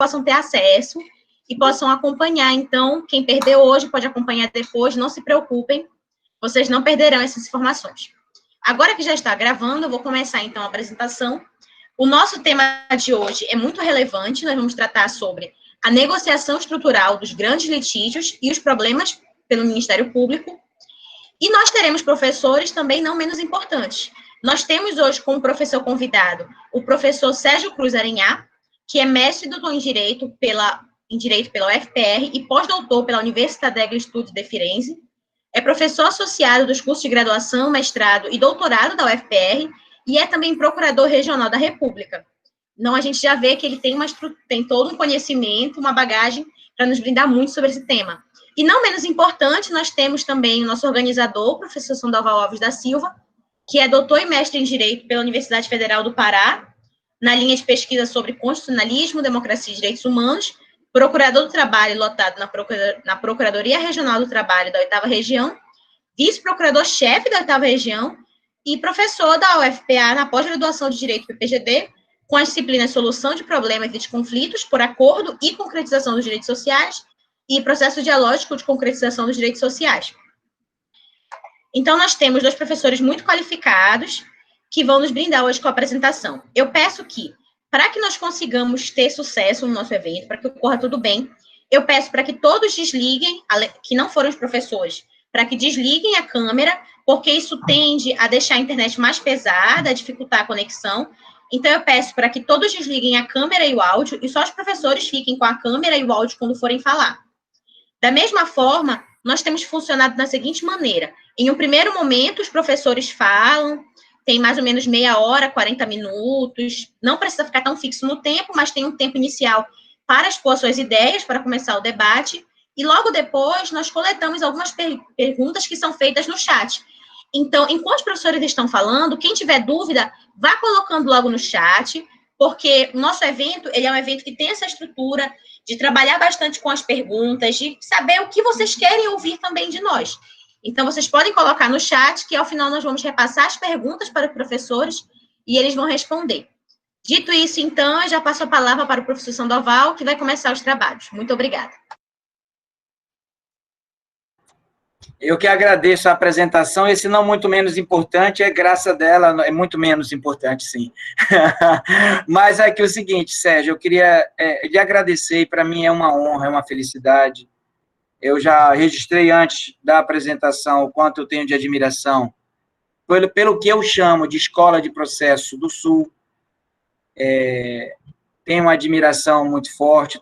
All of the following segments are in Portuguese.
possam ter acesso e possam acompanhar. Então, quem perdeu hoje pode acompanhar depois, não se preocupem, vocês não perderão essas informações. Agora que já está gravando, eu vou começar, então, a apresentação. O nosso tema de hoje é muito relevante, nós vamos tratar sobre a negociação estrutural dos grandes litígios e os problemas pelo Ministério Público. E nós teremos professores também não menos importantes. Nós temos hoje como professor convidado o professor Sérgio Cruz Arenhá, que é mestre e doutor em Direito pela UFPR e pós-doutor pela Università degli Studi di Firenze. É professor associado dos cursos de graduação, mestrado e doutorado da UFPR e é também procurador regional da República. Então, a gente já vê que ele tem todo um conhecimento, uma bagagem para nos brindar muito sobre esse tema. E não menos importante, nós temos também o nosso organizador, o professor Sandoval Alves da Silva, que é doutor e mestre em Direito pela Universidade Federal do Pará, na linha de pesquisa sobre constitucionalismo, democracia e direitos humanos, procurador do trabalho lotado na Procuradoria Regional do Trabalho da 8ª Região, vice-procurador-chefe da 8ª Região e professor da UFPA na pós-graduação de Direito PPGD, com as disciplinas Solução de Problemas e de Conflitos por Acordo e Concretização dos Direitos Sociais e Processo Dialógico de Concretização dos Direitos Sociais. Então, nós temos 2 professores muito qualificados que vão nos brindar hoje com a apresentação. Eu peço que, para que nós consigamos ter sucesso no nosso evento, para que ocorra tudo bem, eu peço para que todos desliguem, que não foram os professores, para que desliguem a câmera, porque isso tende a deixar a internet mais pesada, a dificultar a conexão. Então, eu peço para que todos desliguem a câmera e o áudio, e só os professores fiquem com a câmera e o áudio quando forem falar. Da mesma forma, nós temos funcionado da seguinte maneira. Em um primeiro momento, os professores falam, tem mais ou menos meia hora, 40 minutos, não precisa ficar tão fixo no tempo, mas tem um tempo inicial para expor suas ideias, para começar o debate, e logo depois nós coletamos algumas perguntas que são feitas no chat. Então, enquanto os professores estão falando, quem tiver dúvida, vá colocando logo no chat, porque o nosso evento, ele é um evento que tem essa estrutura de trabalhar bastante com as perguntas, de saber o que vocês querem ouvir também de nós. Então, vocês podem colocar no chat, que ao final nós vamos repassar as perguntas para os professores e eles vão responder. Dito isso, então, eu já passo a palavra para o professor Sandoval, que vai começar os trabalhos. Muito obrigada. Eu que agradeço a apresentação, esse não muito menos importante, é graça dela, é muito menos importante, sim. Mas é que o seguinte, Sérgio, eu queria lhe agradecer, e para mim é uma honra, é uma felicidade. Eu já registrei antes da apresentação o quanto eu tenho de admiração pelo que eu chamo de Escola de Processo do Sul. Tenho uma admiração muito forte,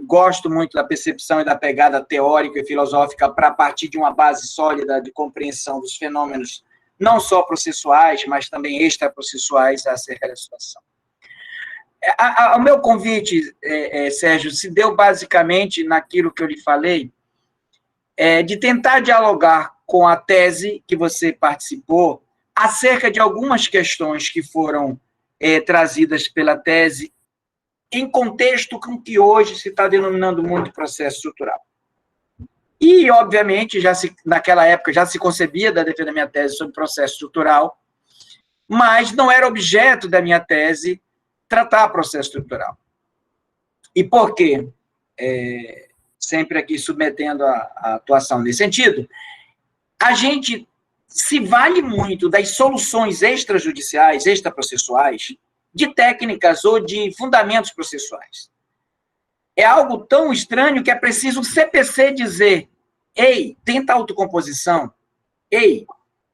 gosto muito da percepção e da pegada teórica e filosófica para partir de uma base sólida de compreensão dos fenômenos, não só processuais, mas também extraprocessuais acerca da situação. O meu convite, Sérgio, se deu basicamente naquilo que eu lhe falei, de tentar dialogar com a tese que você participou acerca de algumas questões que foram trazidas pela tese em contexto com que hoje se está denominando muito processo estrutural. E, obviamente, naquela época já se concebia da defesa da minha tese sobre processo estrutural, mas não era objeto da minha tese tratar processo estrutural. E por quê? Sempre aqui submetendo a atuação nesse sentido, a gente se vale muito das soluções extrajudiciais, extraprocessuais, de técnicas ou de fundamentos processuais. É algo tão estranho que é preciso o CPC dizer: ei, tenta autocomposição, ei,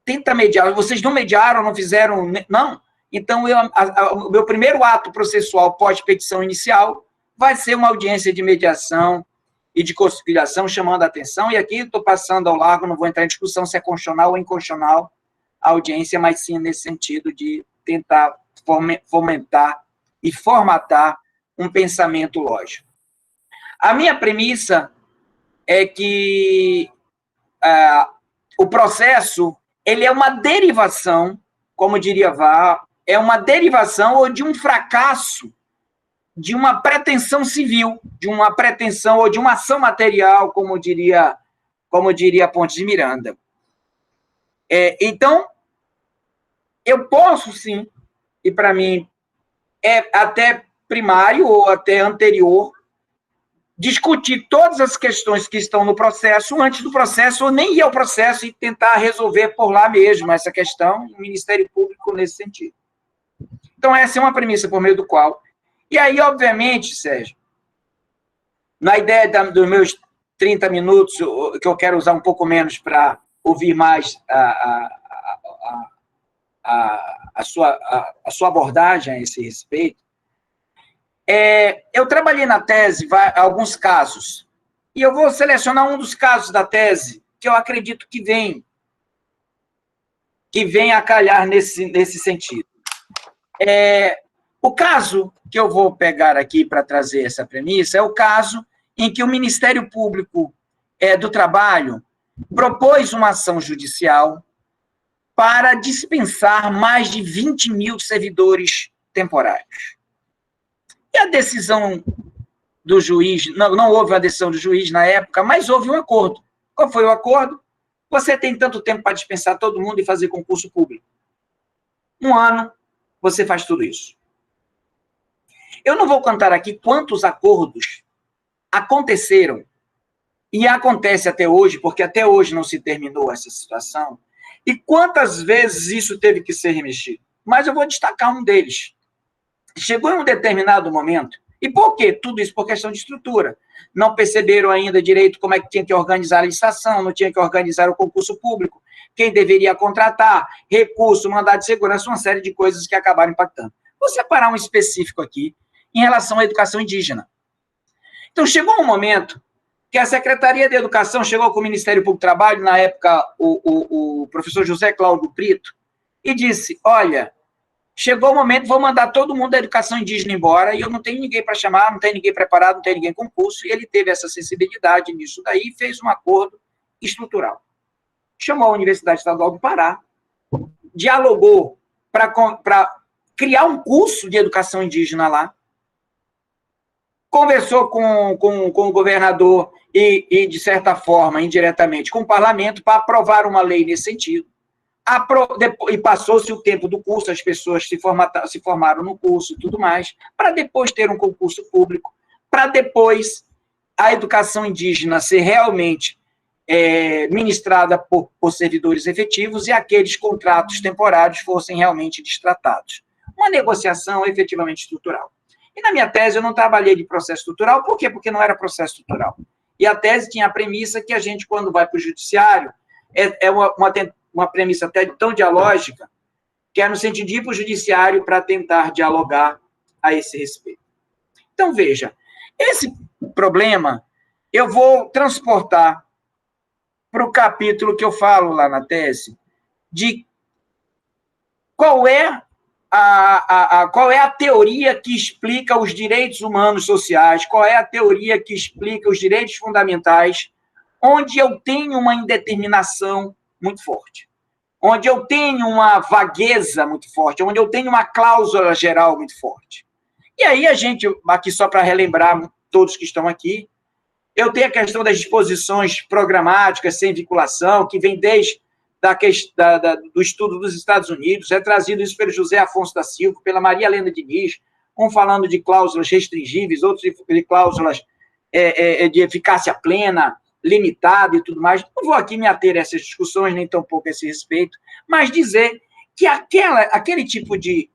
tenta mediar. Vocês não mediaram, não fizeram... Não. Então, o meu primeiro ato processual pós-petição inicial vai ser uma audiência de mediação e de conciliação, chamando a atenção, e aqui estou passando ao largo, não vou entrar em discussão se é constitucional ou inconstitucional a audiência, mas sim nesse sentido de tentar fomentar e formatar um pensamento lógico. A minha premissa é que o processo, ele é uma derivação, como diria Vá, é uma derivação ou de um fracasso de uma pretensão civil, de uma pretensão ou de uma ação material, como diria Pontes de Miranda. Então, eu posso, sim, e para mim é até primário ou até anterior discutir todas as questões que estão no processo antes do processo, ou nem ir ao processo e tentar resolver por lá mesmo essa questão, o Ministério Público nesse sentido. Então, essa é uma premissa por meio do qual... E aí, obviamente, Sérgio, na ideia dos meus 30 minutos, que eu quero usar um pouco menos para ouvir mais a sua abordagem a esse respeito, eu trabalhei na tese alguns casos, e eu vou selecionar um dos casos da tese que eu acredito que vem a calhar nesse sentido. O caso que eu vou pegar aqui para trazer essa premissa é o caso em que o Ministério Público do Trabalho propôs uma ação judicial para dispensar mais de 20 mil servidores temporários. E a decisão do juiz, não houve uma decisão do juiz na época, mas houve um acordo. Qual foi o acordo? Você tem tanto tempo para dispensar todo mundo e fazer concurso público. 1 ano, você faz tudo isso. Eu não vou contar aqui quantos acordos aconteceram, e acontece até hoje, porque até hoje não se terminou essa situação, e quantas vezes isso teve que ser remexido. Mas eu vou destacar um deles. Chegou em um determinado momento, e por quê? Tudo isso por questão de estrutura. Não perceberam ainda direito como é que tinha que organizar a licitação, não tinha que organizar o concurso público, quem deveria contratar, recurso, mandado de segurança, uma série de coisas que acabaram impactando. Vou separar um específico aqui, em relação à educação indígena. Então, chegou um momento que a Secretaria de Educação chegou com o Ministério Público do Trabalho, na época, o professor José Cláudio Brito, e disse, olha, chegou o momento, vou mandar todo mundo da educação indígena embora, e eu não tenho ninguém para chamar, não tenho ninguém preparado, não tenho ninguém com curso, e ele teve essa sensibilidade nisso daí, e fez um acordo estrutural. Chamou a Universidade Estadual do Pará, dialogou para criar um curso de educação indígena lá, conversou com o governador e, de certa forma, indiretamente, com o parlamento, para aprovar uma lei nesse sentido. E passou-se o tempo do curso, as pessoas se formaram no curso e tudo mais, para depois ter um concurso público, para depois a educação indígena ser realmente ministrada por servidores efetivos e aqueles contratos temporários fossem realmente destratados. Uma negociação efetivamente estrutural. E na minha tese eu não trabalhei de processo estrutural, por quê? Porque não era processo estrutural. E a tese tinha a premissa que a gente, quando vai para o judiciário, uma premissa até tão dialógica, que é no sentido de ir para o judiciário para tentar dialogar a esse respeito. Então, veja, esse problema eu vou transportar para o capítulo que eu falo lá na tese, de qual é a teoria que explica os direitos humanos sociais, qual é a teoria que explica os direitos fundamentais, onde eu tenho uma indeterminação muito forte, onde eu tenho uma vagueza muito forte, onde eu tenho uma cláusula geral muito forte. E aí a gente, aqui só para relembrar todos que estão aqui, eu tenho a questão das disposições programáticas sem vinculação, que vem desde do estudo dos Estados Unidos, é trazido isso pelo José Afonso da Silva, pela Maria Helena Diniz, um falando de cláusulas restringíveis, outros de cláusulas de eficácia plena, limitada e tudo mais. Não vou aqui me ater a essas discussões, nem tampouco a esse respeito, mas dizer que aquele tipo de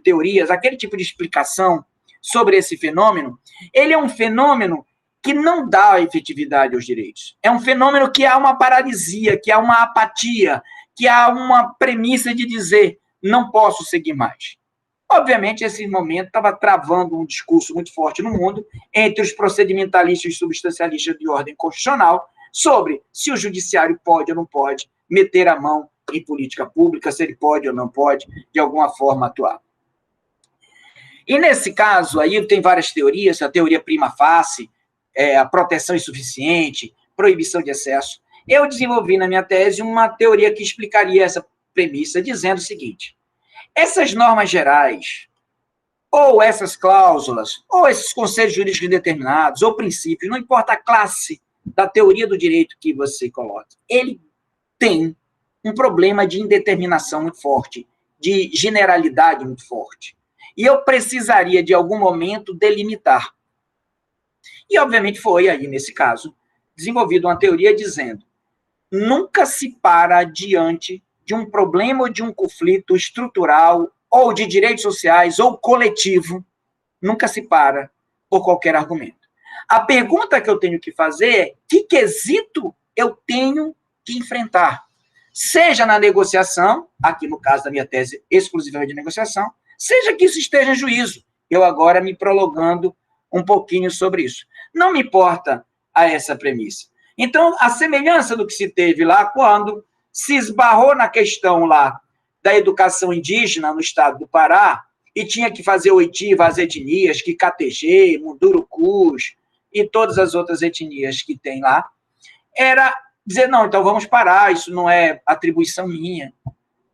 teorias, aquele tipo de explicação sobre esse fenômeno, ele é um fenômeno que não dá efetividade aos direitos. É um fenômeno que há uma paralisia, que há uma apatia, que há uma premissa de dizer, não posso seguir mais. Obviamente, esse momento estava travando um discurso muito forte no mundo entre os procedimentalistas e substancialistas de ordem constitucional sobre se o judiciário pode ou não pode meter a mão em política pública, se ele pode ou não pode, de alguma forma, atuar. E, nesse caso, aí tem várias teorias, a teoria prima facie, a proteção insuficiente, proibição de excesso. Eu desenvolvi na minha tese uma teoria que explicaria essa premissa, dizendo o seguinte: essas normas gerais, ou essas cláusulas, ou esses conselhos jurídicos determinados, ou princípios, não importa a classe da teoria do direito que você coloque, ele tem um problema de indeterminação muito forte, de generalidade muito forte. E eu precisaria, de algum momento, delimitar. E, obviamente, foi aí, nesse caso, desenvolvida uma teoria dizendo: nunca se para diante de um problema ou de um conflito estrutural, ou de direitos sociais, ou coletivo, nunca se para por qualquer argumento. A pergunta que eu tenho que fazer é: que quesito eu tenho que enfrentar? Seja na negociação, aqui no caso da minha tese exclusivamente de negociação, seja que isso esteja em juízo. Eu agora me prolongando um pouquinho sobre isso. Não me importa a essa premissa. Então, a semelhança do que se teve lá quando se esbarrou na questão lá da educação indígena no estado do Pará e tinha que fazer oitiva às etnias, que KTG, Mundurucus e todas as outras etnias que tem lá, era dizer: não, então vamos parar, isso não é atribuição minha.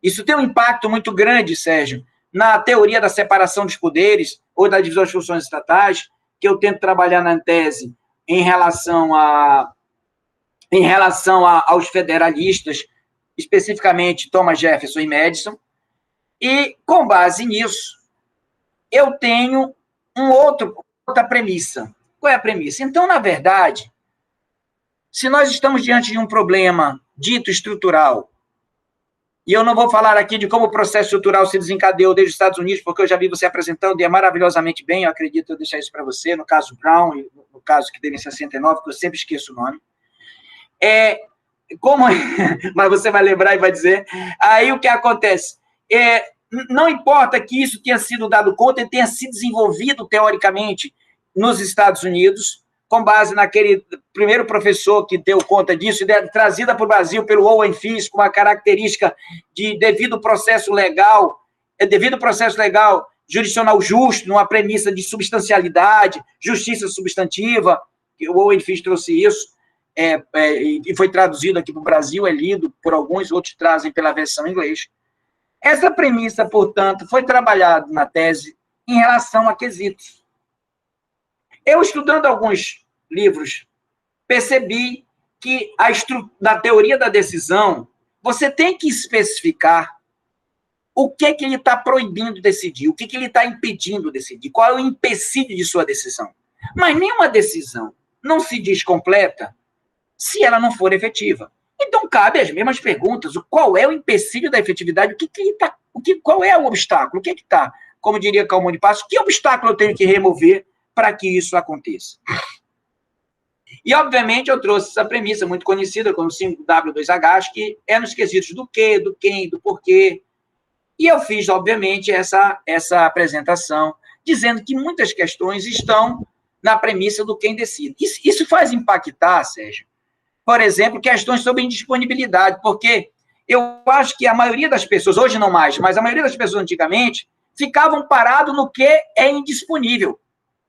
Isso tem um impacto muito grande, Sérgio, na teoria da separação dos poderes ou da divisão das funções estatais, que eu tento trabalhar na tese em relação aos federalistas, especificamente Thomas Jefferson e Madison, e, com base nisso, eu tenho outra premissa. Qual é a premissa? Então, na verdade, se nós estamos diante de um problema dito estrutural, e eu não vou falar aqui de como o processo estrutural se desencadeou desde os Estados Unidos, porque eu já vi você apresentando, e é maravilhosamente bem, eu acredito, eu deixar isso para você, no caso Brown, e no caso que teve em 69, que eu sempre esqueço o nome. Mas você vai lembrar e vai dizer. Aí o que acontece? Não importa que isso tenha sido dado conta e tenha sido desenvolvido teoricamente nos Estados Unidos, com base naquele primeiro professor que deu conta disso, trazida para o Brasil pelo Owen Fisk, com uma característica de devido processo legal jurisdicional justo, numa premissa de substancialidade, justiça substantiva, que o Owen Fisk trouxe isso, e foi traduzido aqui para o Brasil, é lido por alguns, outros trazem pela versão em inglês. Essa premissa, portanto, foi trabalhada na tese em relação a quesitos. Eu, estudando alguns livros, percebi que na teoria da decisão, você tem que especificar o que ele está proibindo decidir, o que ele está impedindo decidir, qual é o empecilho de sua decisão. Mas nenhuma decisão não se diz completa se ela não for efetiva. Então, cabe as mesmas perguntas. Qual é o empecilho da efetividade? Qual é o obstáculo? O que está? Como diria Calmon de Passos, que obstáculo eu tenho que remover para que isso aconteça? E, obviamente, eu trouxe essa premissa muito conhecida como 5W2H, que é nos quesitos do que, do quem, do porquê. E eu fiz, obviamente, essa apresentação, dizendo que muitas questões estão na premissa do quem decide. Isso faz impactar, Sérgio, por exemplo, questões sobre indisponibilidade, porque eu acho que a maioria das pessoas, hoje não mais, mas a maioria das pessoas antigamente, ficavam parados no que é indisponível.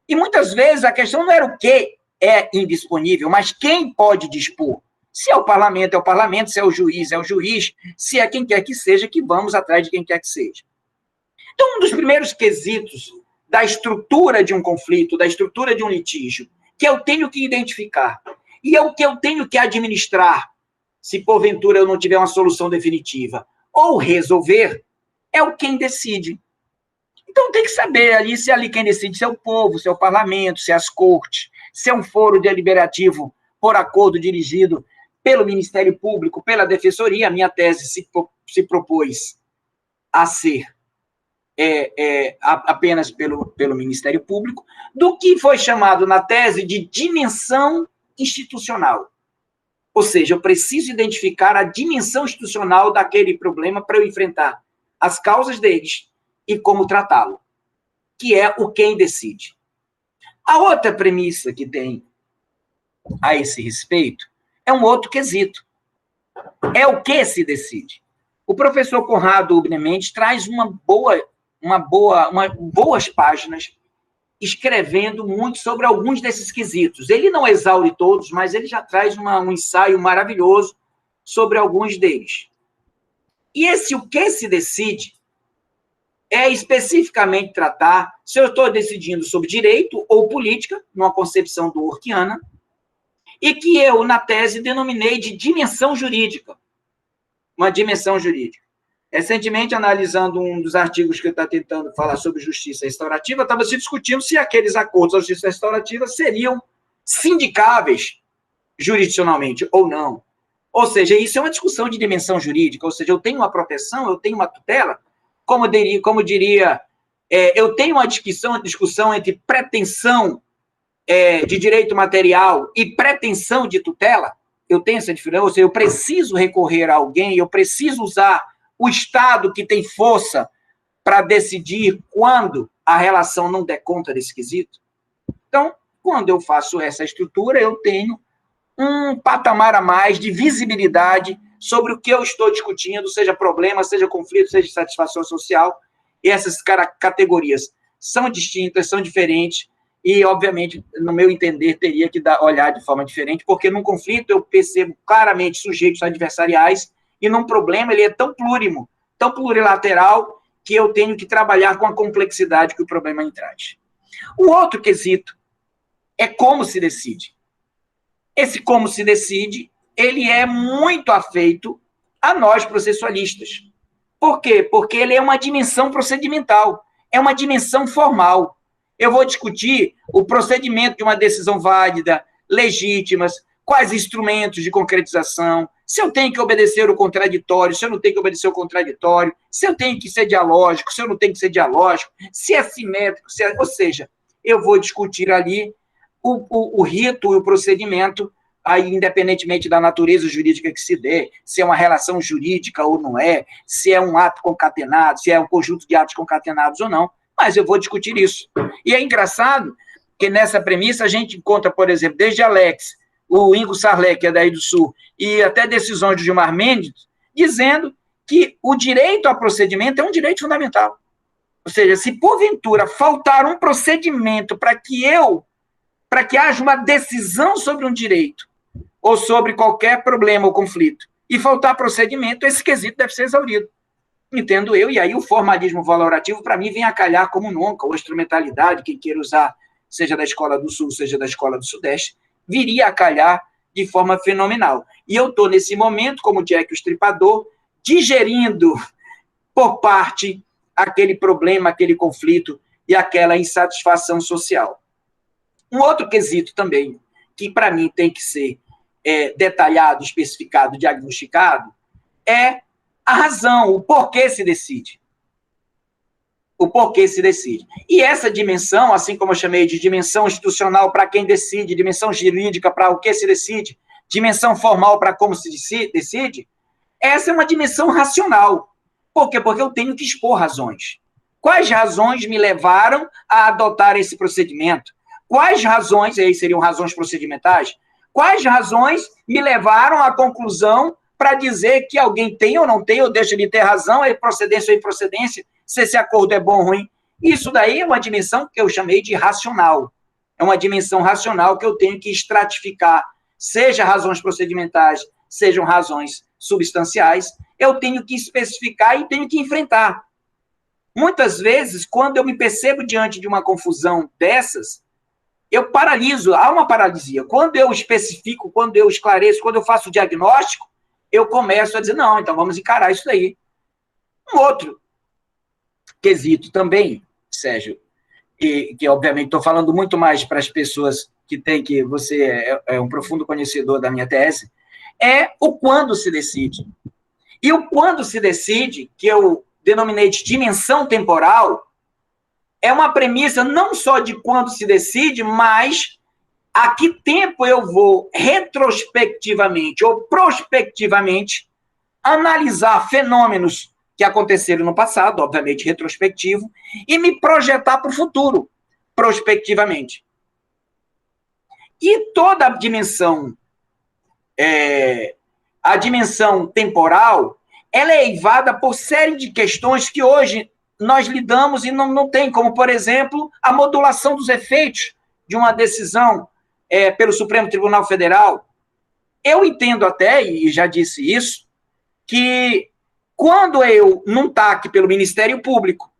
E muitas vezes a questão não era o que é indisponível, mas quem pode dispor. Se é o parlamento, se é o juiz, se é quem quer que seja, que vamos atrás de quem quer que seja. Então, um dos primeiros quesitos da estrutura de um conflito, da estrutura de um litígio, que eu tenho que identificar, e é o que eu tenho que administrar, se porventura eu não tiver uma solução definitiva, ou resolver, é o quem decide. Então, tem que saber ali se ali quem decide, se é o povo, se é o parlamento, se é as cortes, se é um foro deliberativo por acordo dirigido pelo Ministério Público, pela Defensoria. A minha tese se propôs a ser apenas pelo Ministério Público, do que foi chamado na tese de dimensão institucional. Ou seja, eu preciso identificar a dimensão institucional daquele problema para eu enfrentar as causas deles e como tratá-lo, que é o quem decide. A outra premissa que tem a esse respeito é um outro quesito. É o que se decide. O professor Conrado Ubnemente traz boas páginas escrevendo muito sobre alguns desses quesitos. Ele não exaure todos, mas ele já traz um ensaio maravilhoso sobre alguns deles. E o que se decide é especificamente tratar se eu estou decidindo sobre direito ou política, numa concepção dworkiana, e que eu, na tese, denominei de dimensão jurídica. Uma dimensão jurídica. Recentemente, analisando um dos artigos que eu estou tentando falar sobre justiça restaurativa, estava se discutindo se aqueles acordos da justiça restaurativa seriam sindicáveis jurisdicionalmente ou não. Ou seja, isso é uma discussão de dimensão jurídica, ou seja, eu tenho uma proteção, eu tenho uma tutela, como diria, eu tenho uma discussão entre pretensão de direito material e pretensão de tutela, eu tenho essa diferença, ou seja, eu preciso recorrer a alguém, eu preciso usar o Estado que tem força para decidir quando a relação não der conta desse quesito. Então, quando eu faço essa estrutura, eu tenho um patamar a mais de visibilidade sobre o que eu estou discutindo, seja problema, seja conflito, seja satisfação social, e essas categorias são distintas, são diferentes, e, obviamente, no meu entender, teria que olhar de forma diferente, porque num conflito eu percebo claramente sujeitos adversariais, e num problema ele é tão plurimo, tão plurilateral, que eu tenho que trabalhar com a complexidade que o problema traz. O outro quesito é como se decide. Esse como se decide, ele é muito afeito a nós processualistas. Por quê? Porque ele é uma dimensão procedimental, é uma dimensão formal. Eu vou discutir o procedimento de uma decisão válida, legítimas, quais instrumentos de concretização, se eu tenho que obedecer o contraditório, se eu não tenho que obedecer o contraditório, se eu tenho que ser dialógico, se eu não tenho que ser dialógico, se é simétrico, ou seja, eu vou discutir ali o rito e o procedimento, aí, independentemente da natureza jurídica que se dê, se é uma relação jurídica ou não é, se é um ato concatenado, se é um conjunto de atos concatenados ou não, mas eu vou discutir isso. E é engraçado que nessa premissa a gente encontra, por exemplo, desde Alex, o Ingo Sarlé, que é daí do Sul, e até decisões do Gilmar Mendes, dizendo que o direito ao procedimento é um direito fundamental. Ou seja, se porventura faltar um procedimento para que haja uma decisão sobre um direito, ou sobre qualquer problema ou conflito, e faltar procedimento, esse quesito deve ser exaurido. Entendo eu, e aí o formalismo valorativo, para mim, vem a calhar como nunca, ou a instrumentalidade, quem queira usar, seja da Escola do Sul, seja da Escola do Sudeste, viria a calhar de forma fenomenal. E eu estou, nesse momento, como Jack o Estripador, digerindo por parte aquele problema, aquele conflito e aquela insatisfação social. Um outro quesito também, que para mim tem que ser detalhado, especificado, diagnosticado, é a razão, o porquê se decide. O porquê se decide. E essa dimensão, assim como eu chamei de dimensão institucional para quem decide, dimensão jurídica para o que se decide, dimensão formal para como se decide, essa é uma dimensão racional. Por quê? Porque eu tenho que expor razões. Quais razões me levaram a adotar esse procedimento? Quais razões, aí seriam razões procedimentais, quais razões me levaram à conclusão para dizer que alguém tem ou não tem, ou deixa de ter razão, é procedência ou improcedência, se esse acordo é bom ou ruim. Isso daí é uma dimensão que eu chamei de racional. É uma dimensão racional que eu tenho que estratificar, seja razões procedimentais, sejam razões substanciais, eu tenho que especificar e tenho que enfrentar. Muitas vezes, quando eu me percebo diante de uma confusão dessas, eu paraliso, há uma paralisia. Quando eu especifico, quando eu esclareço, quando eu faço o diagnóstico, eu começo a dizer, não, então vamos encarar isso daí. Um outro quesito também, Sérgio, que obviamente estou falando muito mais para as pessoas que você é um profundo conhecedor da minha tese, é o quando se decide. E o quando se decide, que eu denominei de dimensão temporal, é uma premissa não só de quando se decide, mas a que tempo eu vou retrospectivamente ou prospectivamente analisar fenômenos que aconteceram no passado, obviamente retrospectivo, e me projetar para o futuro, prospectivamente. E toda a dimensão temporal, ela é eivada por série de questões que hoje nós lidamos e não tem, como, por exemplo, a modulação dos efeitos de uma decisão pelo Supremo Tribunal Federal. Eu entendo até, e já disse isso, que quando eu, num TAC pelo Ministério Público,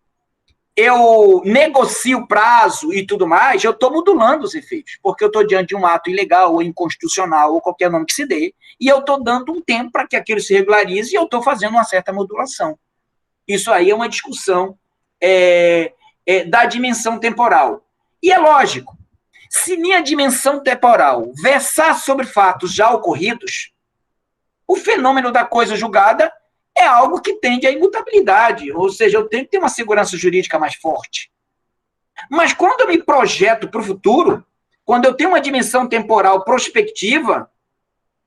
eu negocio prazo e tudo mais, eu estou modulando os efeitos, porque eu estou diante de um ato ilegal ou inconstitucional, ou qualquer nome que se dê, e eu estou dando um tempo para que aquilo se regularize, e eu estou fazendo uma certa modulação. Isso aí é uma discussão da dimensão temporal. E é lógico Se minha dimensão temporal versar sobre fatos já ocorridos, o fenômeno da coisa julgada é algo que tende à imutabilidade, ou seja, eu tenho que ter uma segurança jurídica mais forte. Mas quando eu me projeto para o futuro, quando eu tenho uma dimensão temporal prospectiva,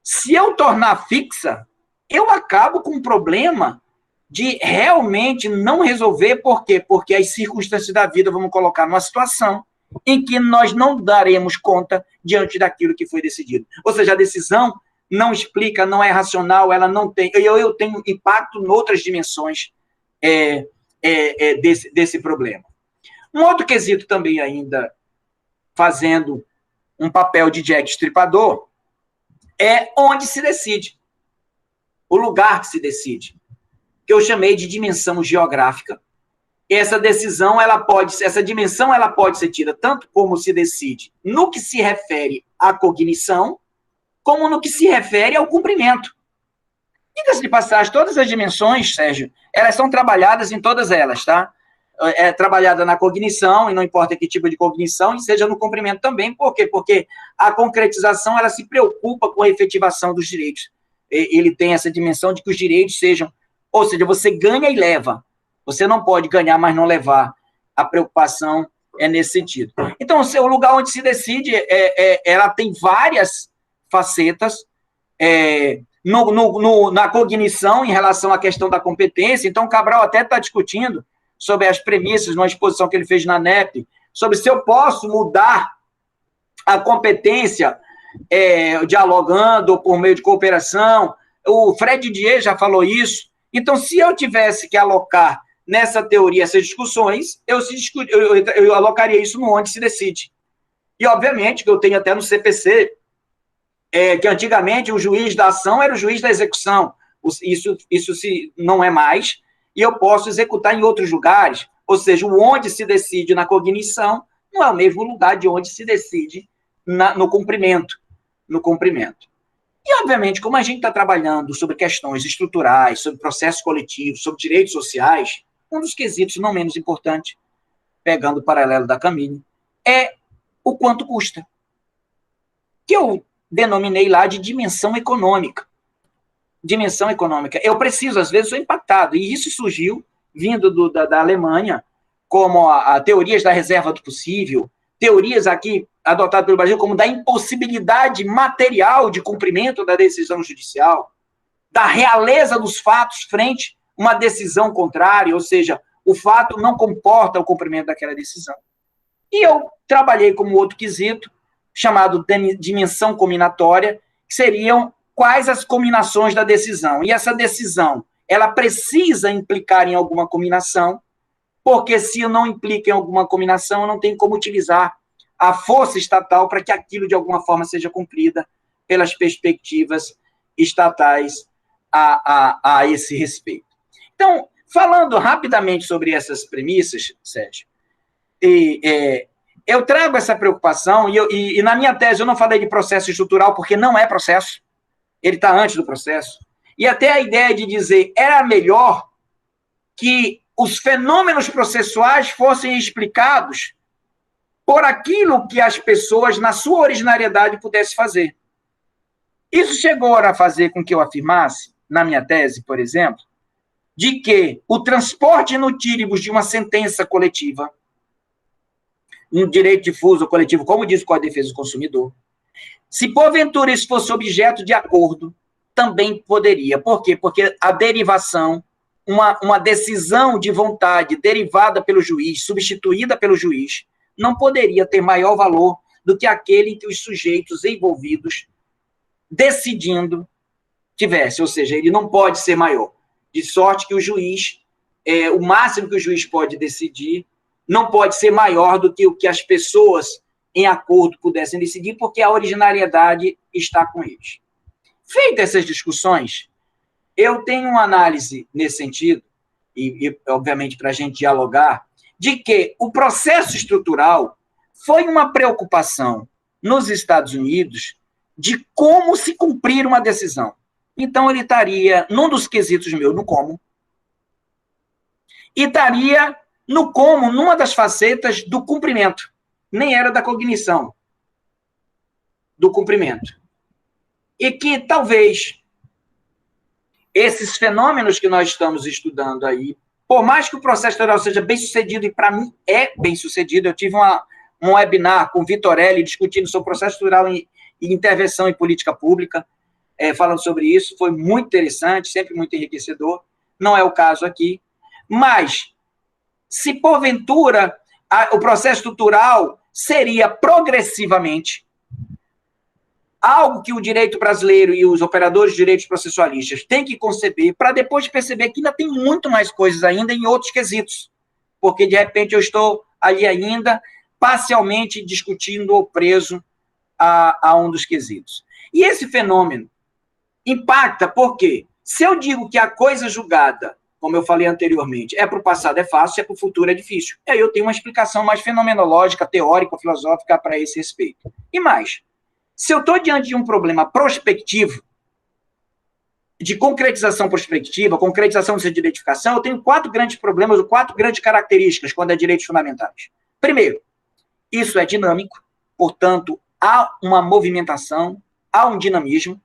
se eu tornar fixa, eu acabo com um problema de realmente não resolver. Por quê? Porque as circunstâncias da vida vão colocar numa situação em que nós não daremos conta diante daquilo que foi decidido. Ou seja, a decisão não explica, não é racional, ela não tem... Eu tenho impacto em outras dimensões desse problema. Um outro quesito também ainda, fazendo um papel de Jack Estripador, é onde se decide. O lugar que se decide. Que eu chamei de dimensão geográfica. Essa dimensão ela pode ser tida tanto como se decide no que se refere à cognição, como no que se refere ao cumprimento. Diga-se de passagem, todas as dimensões, Sérgio, elas são trabalhadas em todas elas, tá? É trabalhada na cognição, e não importa que tipo de cognição, e seja no cumprimento também. Por quê? Porque a concretização, ela se preocupa com a efetivação dos direitos. Ele tem essa dimensão de que os direitos sejam... Ou seja, você ganha e leva. Você não pode ganhar, mas não levar. A preocupação é nesse sentido. Então, o lugar onde se decide, ela tem várias facetas, na cognição, em relação à questão da competência. Então, Cabral até está discutindo sobre as premissas, numa exposição que ele fez na NEP, sobre se eu posso mudar a competência dialogando ou por meio de cooperação. O Fred Dier já falou isso. Então, se eu tivesse que alocar nessa teoria essas discussões, eu alocaria isso no onde se decide. E, obviamente, que eu tenho até no CPC, que antigamente o juiz da ação era o juiz da execução. Isso não é mais, e eu posso executar em outros lugares. Ou seja, o onde se decide na cognição não é o mesmo lugar de onde se decide no cumprimento. E, obviamente, como a gente está trabalhando sobre questões estruturais, sobre processos coletivos, sobre direitos sociais, um dos quesitos não menos importante, pegando o paralelo da Camille, é o quanto custa. Que eu denominei lá de dimensão econômica. Dimensão econômica. Eu preciso, às vezes, sou impactado, e isso surgiu vindo da Alemanha, como a teorias da reserva do possível, teorias aqui adotadas pelo Brasil como da impossibilidade material de cumprimento da decisão judicial, da realeza dos fatos frente a uma decisão contrária, ou seja, o fato não comporta o cumprimento daquela decisão. E eu trabalhei como outro quesito, chamado dimensão combinatória, que seriam quais as combinações da decisão. E essa decisão, ela precisa implicar em alguma combinação, porque se não implica em alguma combinação, eu não tenho como utilizar a força estatal para que aquilo, de alguma forma, seja cumprida pelas perspectivas estatais a esse respeito. Então, falando rapidamente sobre essas premissas, Sérgio, eu trago essa preocupação, e na minha tese eu não falei de processo estrutural, porque não é processo, ele está antes do processo, e até a ideia de dizer, era melhor que os fenômenos processuais fossem explicados por aquilo que as pessoas, na sua originariedade, pudessem fazer. Isso chegou a fazer com que eu afirmasse, na minha tese, por exemplo, de que o transporte notíribus de uma sentença coletiva, um direito difuso ou coletivo, como diz o Código de Defesa do Consumidor, se porventura isso fosse objeto de acordo, também poderia. Por quê? Porque a derivação, uma decisão de vontade derivada pelo juiz, substituída pelo juiz, não poderia ter maior valor do que aquele que os sujeitos envolvidos decidindo tivesse. Ou seja, ele não pode ser maior. De sorte que o juiz, o máximo que o juiz pode decidir, não pode ser maior do que o que as pessoas em acordo pudessem decidir, porque a originariedade está com eles. Feitas essas discussões, eu tenho uma análise nesse sentido, e obviamente para a gente dialogar, de que o processo estrutural foi uma preocupação nos Estados Unidos de como se cumprir uma decisão. Então, ele estaria, num dos quesitos meus, no como, e estaria no como, numa das facetas do cumprimento. Nem era da cognição. do cumprimento. E que talvez esses fenômenos que nós estamos estudando aí, por mais que o processo eleitoral seja bem-sucedido, e para mim é bem-sucedido, eu tive um webinar com o Vitorelli discutindo sobre o processo eleitoral e intervenção em política pública, falando sobre isso, foi muito interessante, sempre muito enriquecedor, não é o caso aqui, mas se porventura o processo estrutural seria progressivamente algo que o direito brasileiro e os operadores de direitos processualistas têm que conceber para depois perceber que ainda tem muito mais coisas ainda em outros quesitos, porque de repente eu estou ali ainda parcialmente discutindo ou preso a um dos quesitos. E esse fenômeno impacta porque se eu digo que a coisa julgada, como eu falei anteriormente, para o passado é fácil, para o futuro é difícil. Aí eu tenho uma explicação mais fenomenológica, teórica, filosófica para esse respeito. E mais, se eu estou diante de um problema prospectivo, de concretização prospectiva, concretização de identificação, eu tenho 4 grandes problemas, ou 4 grandes características quando é direitos fundamentais. Primeiro, isso é dinâmico, portanto, há uma movimentação, há um dinamismo.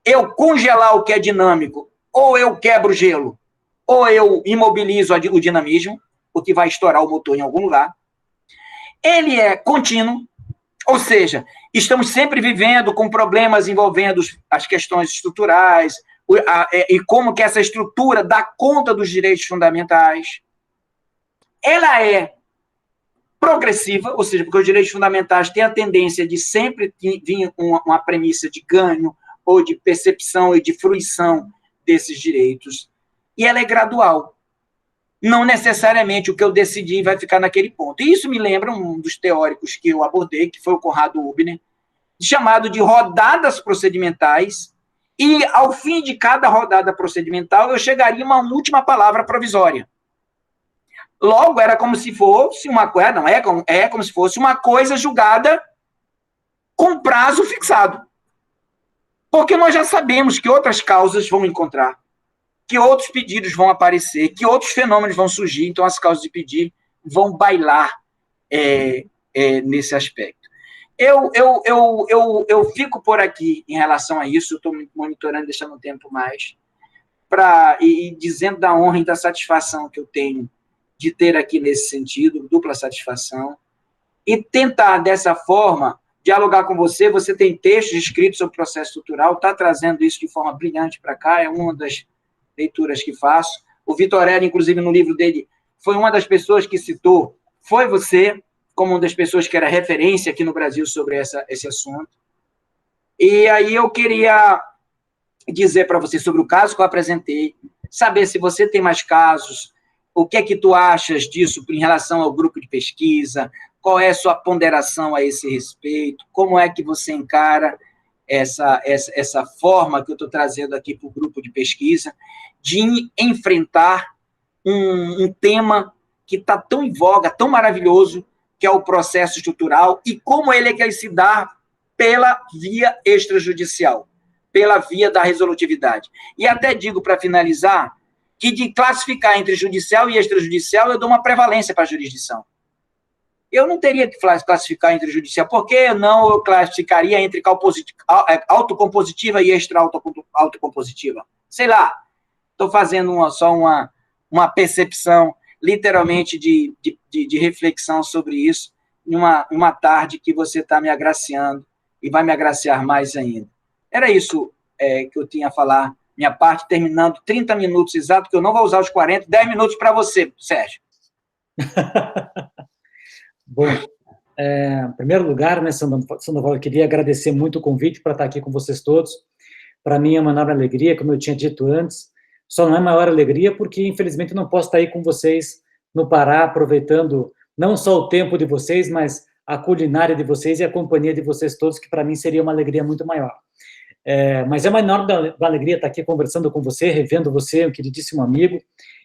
Eu congelar o que é dinâmico, ou eu quebro o gelo, ou eu imobilizo o dinamismo, o que vai estourar o motor em algum lugar. Ele é contínuo, ou seja, estamos sempre vivendo com problemas envolvendo as questões estruturais, e como que essa estrutura dá conta dos direitos fundamentais. Ela é progressiva, ou seja, porque os direitos fundamentais têm a tendência de sempre vir uma premissa de ganho, ou de percepção e de fruição desses direitos. E ela é gradual. Não necessariamente o que eu decidi vai ficar naquele ponto. E isso me lembra um dos teóricos que eu abordei, que foi o Conrado Hübner, chamado de rodadas procedimentais, e ao fim de cada rodada procedimental eu chegaria a uma última palavra provisória. Logo, era como se fosse uma coisa, não é como se fosse uma coisa julgada com prazo fixado. Porque nós já sabemos que outras causas vão encontrar, que outros pedidos vão aparecer, que outros fenômenos vão surgir, então as causas de pedir vão bailar nesse aspecto. Eu fico por aqui em relação a isso, estou monitorando, deixando um tempo mais, e dizendo da honra e da satisfação que eu tenho de ter aqui nesse sentido, dupla satisfação, e tentar, dessa forma, dialogar com você. Você tem textos escritos sobre o processo estrutural, está trazendo isso de forma brilhante para cá, é uma das leituras que faço. O Vitorelli, inclusive, no livro dele, foi uma das pessoas que citou, foi você, como uma das pessoas que era referência aqui no Brasil sobre esse assunto. E aí eu queria dizer para você sobre o caso que eu apresentei, saber se você tem mais casos, o que é que tu achas disso em relação ao grupo de pesquisa, qual é a sua ponderação a esse respeito, como é que você encara essa forma que eu estou trazendo aqui para o grupo de pesquisa, de enfrentar um tema que está tão em voga, tão maravilhoso, que é o processo estrutural, e como ele é que se dá pela via extrajudicial, pela via da resolutividade. E até digo, para finalizar, que de classificar entre judicial e extrajudicial, eu dou uma prevalência para a jurisdição. Eu não teria que classificar entre judicial, porque não eu classificaria entre autocompositiva e extra-autocompositiva? Sei lá, estou fazendo só uma percepção, literalmente, de reflexão sobre isso, em uma tarde que você está me agraciando, e vai me agraciar mais ainda. Era isso que eu tinha a falar, minha parte, terminando 30 minutos exato, que eu não vou usar os 40, 10 minutos para você, Sérgio. Bom, em primeiro lugar, né, Sandoval, eu queria agradecer muito o convite para estar aqui com vocês todos. Para mim é uma enorme alegria, como eu tinha dito antes, só não é maior alegria porque, infelizmente, eu não posso estar aí com vocês no Pará, aproveitando não só o tempo de vocês, mas a culinária de vocês e a companhia de vocês todos, que para mim seria uma alegria muito maior. Mas é uma enorme alegria estar aqui conversando com você, revendo você, um queridíssimo amigo,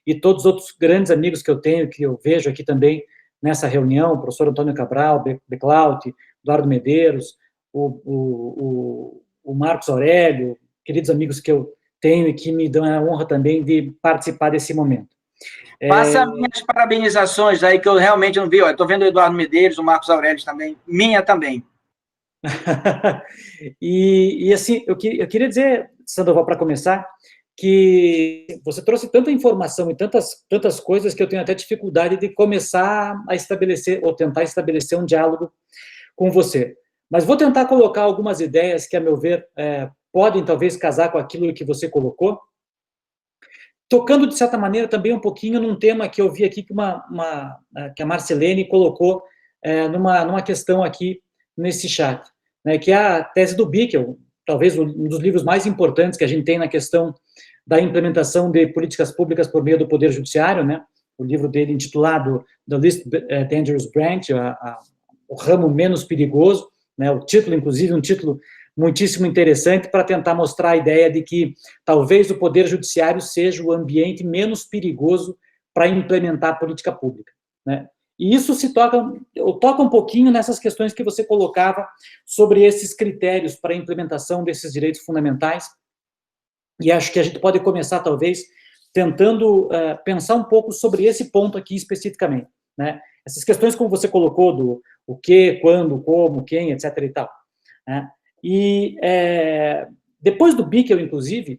e todos os outros grandes amigos que eu tenho, que eu vejo aqui também nessa reunião, o professor Antônio Cabral, Beclaut, Eduardo Medeiros, o Marcos Aurélio, queridos amigos que eu tenho e que me dão a honra também de participar desse momento. Passa minhas parabenizações aí, que eu realmente não vi. Estou vendo o Eduardo Medeiros, o Marcos Aurélio também, minha também. E assim, eu queria dizer, Sandoval, para começar, que você trouxe tanta informação e tantas coisas que eu tenho até dificuldade de começar a estabelecer, ou tentar estabelecer um diálogo com você. Mas vou tentar colocar algumas ideias que, a meu ver, podem talvez casar com aquilo que você colocou, tocando, de certa maneira, também um pouquinho num tema que eu vi aqui que a Marcelene colocou numa questão aqui nesse chat, né, que é a tese do Bickel, talvez um dos livros mais importantes que a gente tem na questão da implementação de políticas públicas por meio do Poder Judiciário, né, o livro dele intitulado The Least Dangerous Branch, o ramo menos perigoso, né, o título, inclusive, um título muitíssimo interessante para tentar mostrar a ideia de que talvez o Poder Judiciário seja o ambiente menos perigoso para implementar a política pública, né? E isso toca um pouquinho nessas questões que você colocava sobre esses critérios para a implementação desses direitos fundamentais, e acho que a gente pode começar, talvez, tentando pensar um pouco sobre esse ponto aqui especificamente, né? Essas questões, como você colocou, do o que, quando, como, quem, etc. e tal, né? E depois do Bickel, inclusive,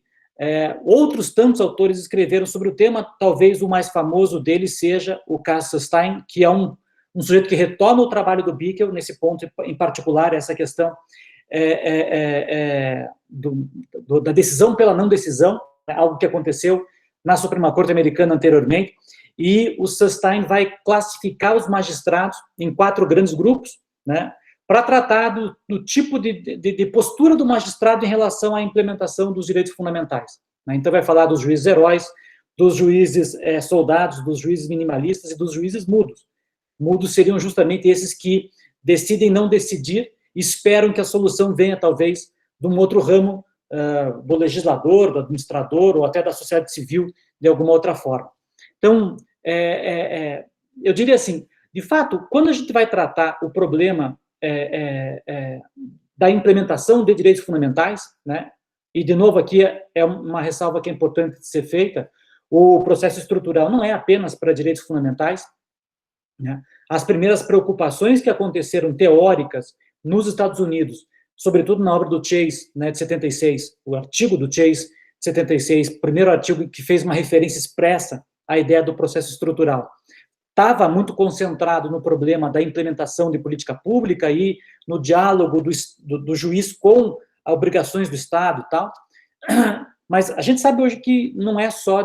outros tantos autores escreveram sobre o tema, talvez o mais famoso deles seja o Kasselstein, que é um sujeito que retoma o trabalho do Bickel, nesse ponto em particular, essa questão da decisão pela não decisão, algo que aconteceu na Suprema Corte americana anteriormente, e o Sustain vai classificar os magistrados em 4 grandes grupos, né, para tratar do tipo de postura do magistrado em relação à implementação dos direitos fundamentais, né? Então, vai falar dos juízes heróis, dos juízes soldados, dos juízes minimalistas e dos juízes mudos. Mudos seriam justamente esses que decidem não decidir e esperam que a solução venha, talvez, de um outro ramo do legislador, do administrador, ou até da sociedade civil, de alguma outra forma. Então, eu diria assim, de fato, quando a gente vai tratar o problema da implementação de direitos fundamentais, né, e, de novo, aqui é uma ressalva que é importante de ser feita, o processo estrutural não é apenas para direitos fundamentais, né? As primeiras preocupações que aconteceram teóricas nos Estados Unidos, sobretudo na obra do Chase, né, de 76, o artigo do Chase, de 76, o primeiro artigo que fez uma referência expressa à ideia do processo estrutural, estava muito concentrado no problema da implementação de política pública e no diálogo do juiz com as obrigações do Estado e tal, mas a gente sabe hoje que não é só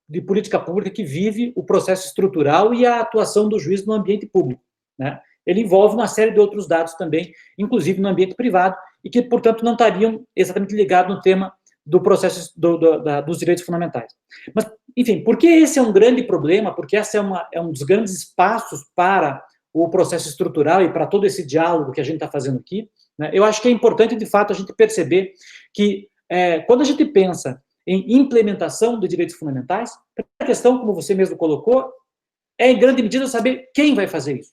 de política pública que vive o processo estrutural e a atuação do juiz no ambiente público, né? Ele envolve uma série de outros dados também, inclusive no ambiente privado, e que, portanto, não estariam exatamente ligados no tema do processo dos direitos fundamentais. Mas, enfim, por que esse é um grande problema? Porque esse é um dos grandes espaços para o processo estrutural e para todo esse diálogo que a gente está fazendo aqui, né? Eu acho que é importante, de fato, a gente perceber que, quando a gente pensa em implementação de direitos fundamentais, a questão, como você mesmo colocou, é, em grande medida, saber quem vai fazer isso,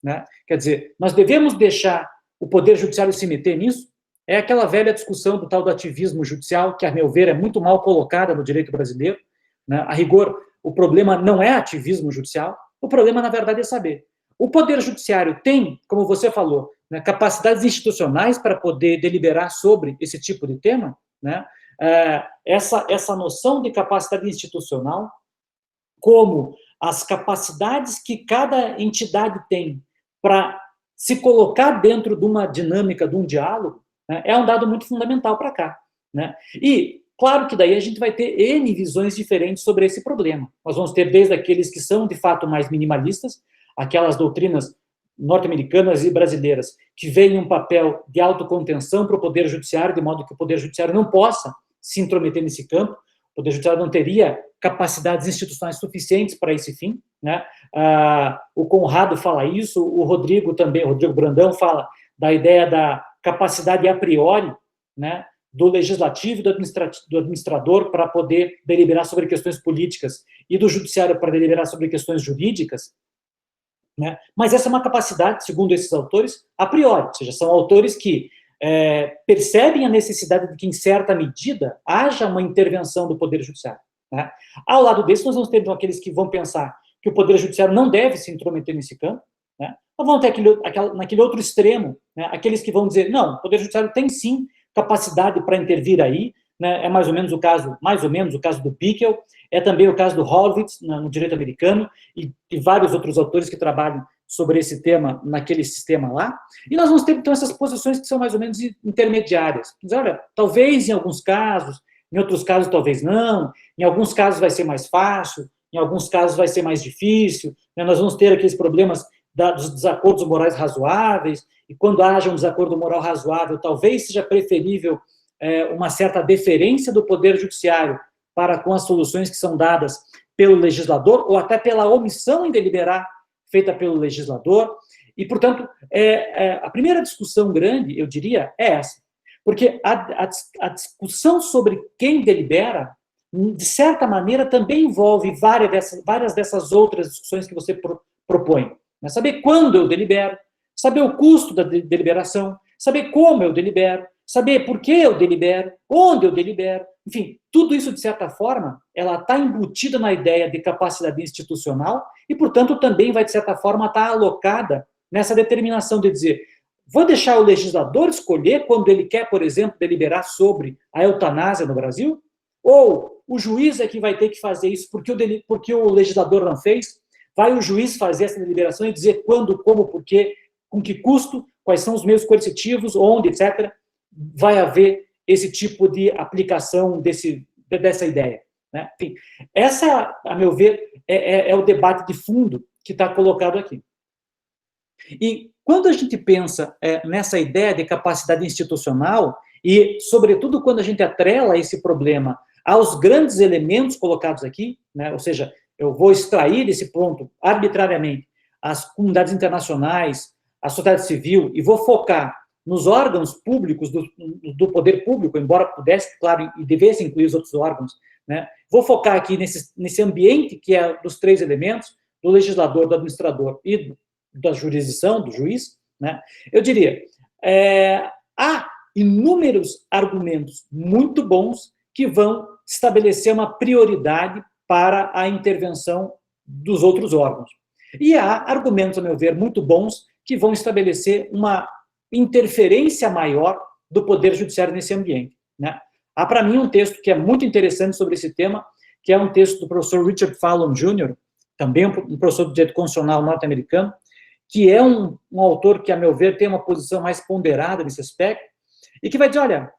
né? Quer dizer, nós devemos deixar o Poder Judiciário se meter nisso? É aquela velha discussão do tal do ativismo judicial, que, a meu ver, é muito mal colocada no direito brasileiro, né? A rigor, o problema não é ativismo judicial, o problema, na verdade, é saber. O Poder Judiciário tem, como você falou, né, capacidades institucionais para poder deliberar sobre esse tipo de tema, né? Essa noção de capacidade institucional, como as capacidades que cada entidade tem para se colocar dentro de uma dinâmica, de um diálogo, né, é um dado muito fundamental para cá, né? E, claro que daí a gente vai ter N visões diferentes sobre esse problema. Nós vamos ter desde aqueles que são, de fato, mais minimalistas, aquelas doutrinas norte-americanas e brasileiras que veem um papel de autocontenção para o Poder Judiciário, de modo que o Poder Judiciário não possa se intrometer nesse campo, o Poder Judiciário não teria capacidades institucionais suficientes para esse fim, né? O Conrado fala isso, o Rodrigo também, o Rodrigo Brandão fala da ideia da capacidade a priori, né, do legislativo e do administrador para poder deliberar sobre questões políticas e do judiciário para deliberar sobre questões jurídicas, né? Mas essa é uma capacidade, segundo esses autores, a priori, ou seja, são autores que percebem a necessidade de que, em certa medida, haja uma intervenção do Poder Judiciário, né? Ao lado desses, nós vamos ter, então, aqueles que vão pensar que o Poder Judiciário não deve se intrometer nesse campo, né? Ou vão ter naquele outro extremo, né? Aqueles que vão dizer, não, o Poder Judiciário tem sim capacidade para intervir aí, né? É mais ou menos o caso do Bickel, é também o caso do Horowitz, no direito americano, e vários outros autores que trabalham sobre esse tema naquele sistema lá. E nós vamos ter, então, essas posições que são mais ou menos intermediárias. Mas, olha, talvez em alguns casos, em outros casos talvez não, em alguns casos vai ser mais fácil, em alguns casos vai ser mais difícil, né? Nós vamos ter aqueles problemas dos desacordos morais razoáveis, e quando haja um desacordo moral razoável, talvez seja preferível uma certa deferência do Poder Judiciário para com as soluções que são dadas pelo legislador, ou até pela omissão em deliberar feita pelo legislador. E, portanto, a primeira discussão grande, eu diria, é essa. Porque a discussão sobre quem delibera, de certa maneira, também envolve várias dessas outras discussões que você propõe. Né? Saber quando eu delibero, saber o custo da deliberação, saber como eu delibero, saber por que eu delibero, onde eu delibero. Enfim, tudo isso, de certa forma, ela está embutida na ideia de capacidade institucional e, portanto, também vai, de certa forma, estar alocada nessa determinação de dizer, vou deixar o legislador escolher quando ele quer, por exemplo, deliberar sobre a eutanásia no Brasil? Ou o juiz é que vai ter que fazer isso porque o legislador não fez? Vai o juiz fazer essa deliberação e dizer quando, como, por quê, com que custo, quais são os meios coercitivos, onde, etc., vai haver esse tipo de aplicação dessa ideia. Né? Enfim, essa, a meu ver, é o debate de fundo que está colocado aqui. E quando a gente pensa nessa ideia de capacidade institucional, e, sobretudo, quando a gente atrela esse problema aos grandes elementos colocados aqui, né? Ou seja, eu vou extrair desse ponto, arbitrariamente, as comunidades internacionais, a sociedade civil, e vou focar nos órgãos públicos do poder público, embora pudesse, claro, e devesse incluir os outros órgãos, né? Vou focar aqui nesse ambiente que é dos três elementos, do legislador, do administrador e da jurisdição, do juiz, né? Eu diria, há inúmeros argumentos muito bons que vão estabelecer uma prioridade para a intervenção dos outros órgãos. E há argumentos, a meu ver, muito bons que vão estabelecer uma interferência maior do Poder Judiciário nesse ambiente. Né? Há, para mim, um texto que é muito interessante sobre esse tema, que é um texto do professor Richard Fallon Jr., também um professor de direito constitucional norte-americano, que é um autor que, a meu ver, tem uma posição mais ponderada nesse aspecto, e que vai dizer, olha,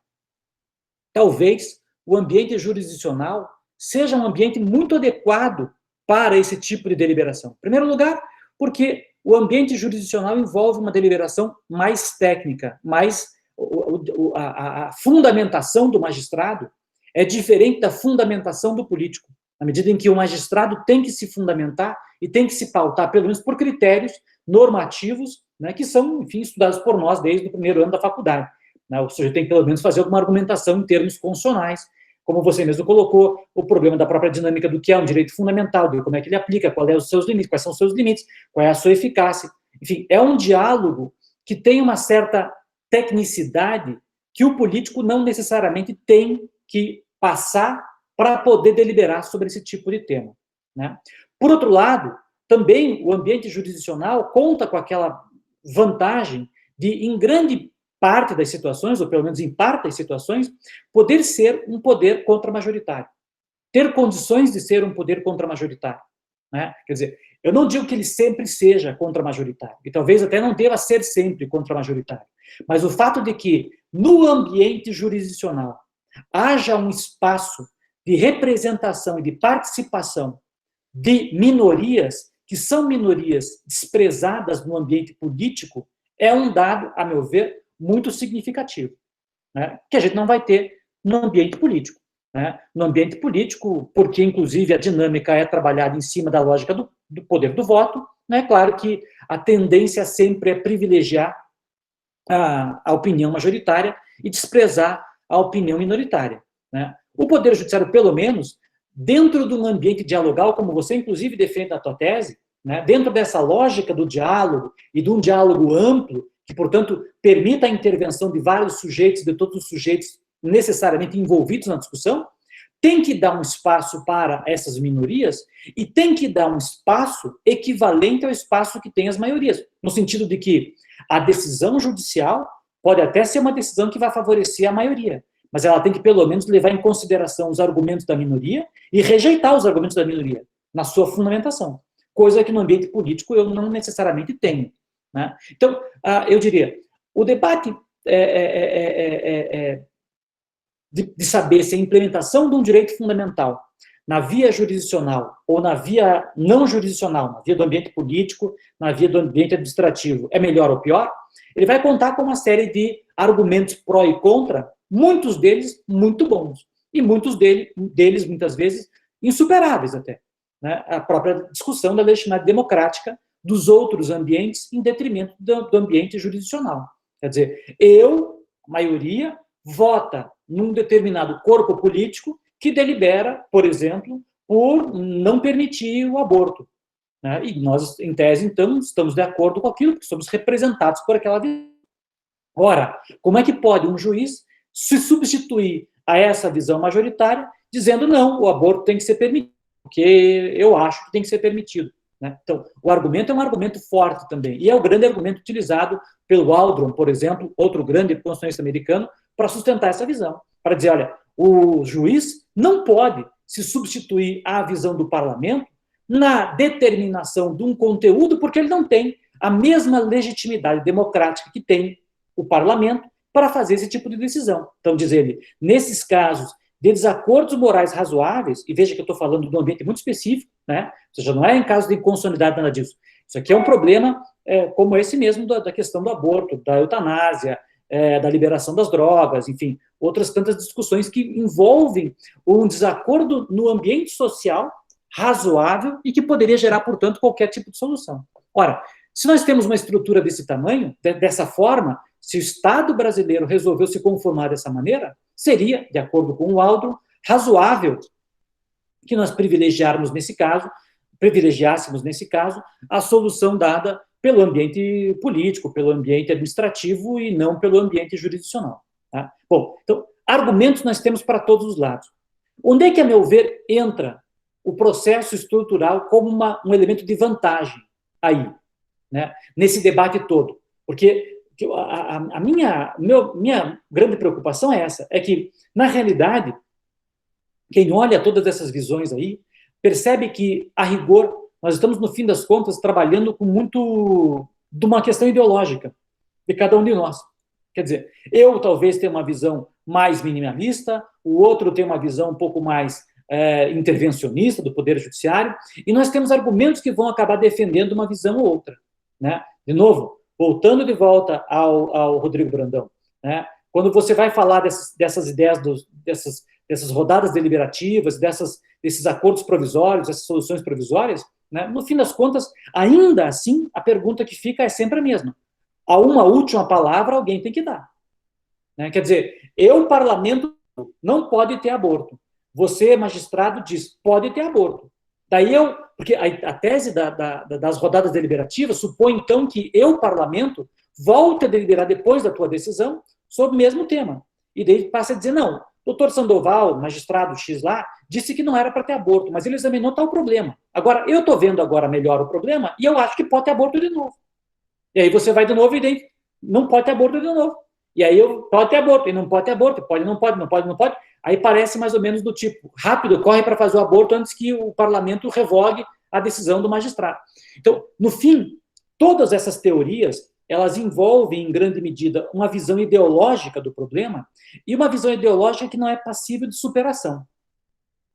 talvez o ambiente jurisdicional seja um ambiente muito adequado para esse tipo de deliberação. Em primeiro lugar, porque o ambiente jurisdicional envolve uma deliberação mais técnica, a fundamentação do magistrado é diferente da fundamentação do político, na medida em que o magistrado tem que se fundamentar e tem que se pautar, pelo menos, por critérios normativos, né, que são, enfim, estudados por nós desde o primeiro ano da faculdade. Né? O sujeito tem que, pelo menos, fazer alguma argumentação em termos constitucionais, como você mesmo colocou, o problema da própria dinâmica do que é um direito fundamental, de como é que ele aplica, quais são os seus limites, qual é a sua eficácia. Enfim, é um diálogo que tem uma certa tecnicidade que o político não necessariamente tem que passar para poder deliberar sobre esse tipo de tema. Né? Por outro lado, também o ambiente jurisdicional conta com aquela vantagem de, em grande parte das situações, ou pelo menos em parte das situações, poder ser um poder contramajoritário. Ter condições de ser um poder contramajoritário. Né? Quer dizer, eu não digo que ele sempre seja contramajoritário, e talvez até não deva ser sempre contramajoritário, mas o fato de que, no ambiente jurisdicional, haja um espaço de representação e de participação de minorias, que são minorias desprezadas no ambiente político, é um dado, a meu ver, muito significativo, né? Que a gente não vai ter no ambiente político. Né? No ambiente político, porque, inclusive, a dinâmica é trabalhada em cima da lógica do poder do voto, né? Claro que a tendência sempre é privilegiar a opinião majoritária e desprezar a opinião minoritária. Né? O Poder Judiciário, pelo menos, dentro de um ambiente dialogal, como você, inclusive, defende na tua tese, né? Dentro dessa lógica do diálogo e de um diálogo amplo, que, portanto, permita a intervenção de vários sujeitos, de todos os sujeitos necessariamente envolvidos na discussão, tem que dar um espaço para essas minorias e tem que dar um espaço equivalente ao espaço que tem as maiorias, no sentido de que a decisão judicial pode até ser uma decisão que vai favorecer a maioria, mas ela tem que, pelo menos, levar em consideração os argumentos da minoria e rejeitar os argumentos da minoria na sua fundamentação, coisa que no ambiente político eu não necessariamente tenho, né? Então, eu diria, o debate de saber se a implementação de um direito fundamental na via jurisdicional ou na via não jurisdicional, na via do ambiente político, na via do ambiente administrativo, é melhor ou pior, ele vai contar com uma série de argumentos pró e contra, muitos deles muito bons, e muitos deles muitas vezes, insuperáveis até, né? A própria discussão da legitimidade democrática dos outros ambientes em detrimento do ambiente jurisdicional. Quer dizer, a maioria, vota num determinado corpo político que delibera, por exemplo, por não permitir o aborto, né? E nós, em tese, então, estamos de acordo com aquilo, porque somos representados por aquela visão. Ora, como é que pode um juiz se substituir a essa visão majoritária, dizendo, não, o aborto tem que ser permitido, porque eu acho que tem que ser permitido, né? Então, o argumento é um argumento forte também, e é o grande argumento utilizado pelo Waldron, por exemplo, outro grande constitucionalista americano, para sustentar essa visão, para dizer, olha, o juiz não pode se substituir à visão do parlamento na determinação de um conteúdo, porque ele não tem a mesma legitimidade democrática que tem o parlamento para fazer esse tipo de decisão. Então, diz ele, nesses casos de desacordos morais razoáveis, e veja que eu estou falando de um ambiente muito específico, né? Ou seja, não é em caso de inconstitucionalidade nada disso. Isso aqui é um problema como esse mesmo da questão do aborto, da eutanásia, da liberação das drogas, enfim, outras tantas discussões que envolvem um desacordo no ambiente social razoável e que poderia gerar, portanto, qualquer tipo de solução. Ora, se nós temos uma estrutura desse tamanho, dessa forma, se o Estado brasileiro resolveu se conformar dessa maneira, seria, de acordo com o Waldron, razoável que nós privilegiássemos nesse caso, a solução dada pelo ambiente político, pelo ambiente administrativo e não pelo ambiente jurisdicional. Tá? Bom, então, argumentos nós temos para todos os lados. Onde é que, a meu ver, entra o processo estrutural como um elemento de vantagem aí, né, nesse debate todo? Porque a minha grande preocupação é essa, é que, na realidade, quem olha todas essas visões aí, percebe que, a rigor, nós estamos, no fim das contas, trabalhando com muito de uma questão ideológica de cada um de nós. Quer dizer, eu talvez tenha uma visão mais minimalista, o outro tem uma visão um pouco mais intervencionista do Poder Judiciário, e nós temos argumentos que vão acabar defendendo uma visão ou outra, né? De novo, voltando de volta ao Rodrigo Brandão, né? Quando você vai falar dessas ideias, dessas rodadas deliberativas, desses acordos provisórios, dessas soluções provisórias, né? No fim das contas, ainda assim, a pergunta que fica é sempre a mesma. A uma última palavra alguém tem que dar, né? Quer dizer, parlamento, não pode ter aborto. Você, magistrado, diz, pode ter aborto. Daí porque a tese das rodadas deliberativas supõe, então, que parlamento, volte a deliberar depois da tua decisão sobre o mesmo tema. E daí passa a dizer, não, doutor Sandoval, magistrado X lá, disse que não era para ter aborto, mas ele examinou tal problema. Agora, eu estou vendo agora melhor o problema e eu acho que pode ter aborto de novo. E aí você vai de novo e daí não pode ter aborto de novo. E aí pode ter aborto, e não pode ter aborto, pode, não pode, não pode, não pode. Aí parece mais ou menos do tipo, rápido, corre para fazer o aborto antes que o parlamento revogue a decisão do magistrado. Então, no fim, todas essas teorias, elas envolvem, em grande medida, uma visão ideológica do problema e uma visão ideológica que não é passível de superação.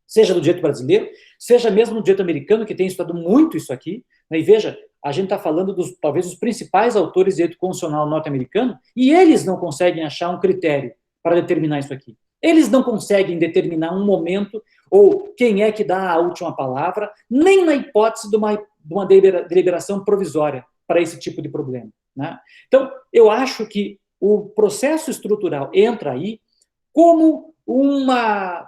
Seja no direito brasileiro, seja mesmo no direito americano, que tem estudado muito isso aqui, né? E veja, a gente está falando talvez, dos principais autores de direito constitucional norte-americano, e eles não conseguem achar um critério para determinar isso aqui. Eles não conseguem determinar um momento, ou quem é que dá a última palavra, nem na hipótese de uma deliberação provisória para esse tipo de problema, né? Então, eu acho que o processo estrutural entra aí como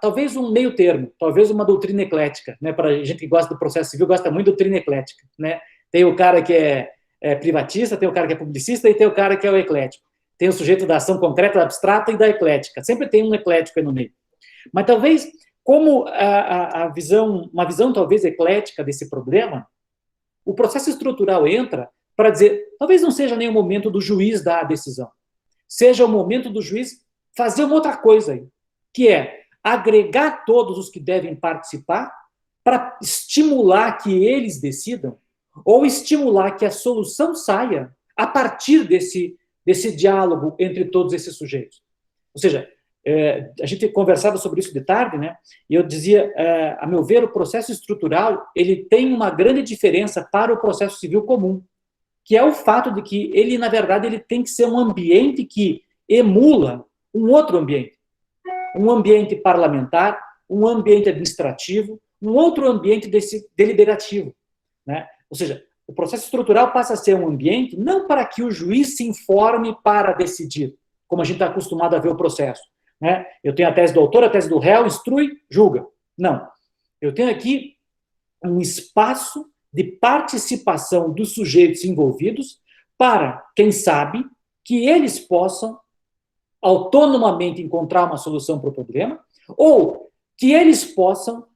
talvez um meio termo, talvez uma doutrina eclética, né? Para a gente que gosta do processo civil, gosta muito de doutrina eclética, né? Tem o cara que é privatista, tem o cara que é publicista e tem o cara que é o eclético. Tem o sujeito da ação concreta, da abstrata e da eclética. Sempre tem um eclético aí no meio. Mas talvez, como uma visão talvez eclética desse problema, o processo estrutural entra para dizer, talvez não seja nem o momento do juiz dar a decisão, seja o momento do juiz fazer uma outra coisa aí, que é agregar todos os que devem participar para estimular que eles decidam, ou estimular que a solução saia a partir desse diálogo entre todos esses sujeitos. Ou seja, a gente conversava sobre isso de tarde, né? E eu dizia, a meu ver, o processo estrutural ele tem uma grande diferença para o processo civil comum, que é o fato de que ele, na verdade, ele tem que ser um ambiente que emula um outro ambiente. Um ambiente parlamentar, um ambiente administrativo, um outro ambiente deliberativo, né? Ou seja, o processo estrutural passa a ser um ambiente não para que o juiz se informe para decidir, como a gente está acostumado a ver o processo, né? Eu tenho a tese do autor, a tese do réu, instrui, julga. Não. Eu tenho aqui um espaço de participação dos sujeitos envolvidos para, quem sabe, que eles possam autonomamente encontrar uma solução para o problema, ou que eles possam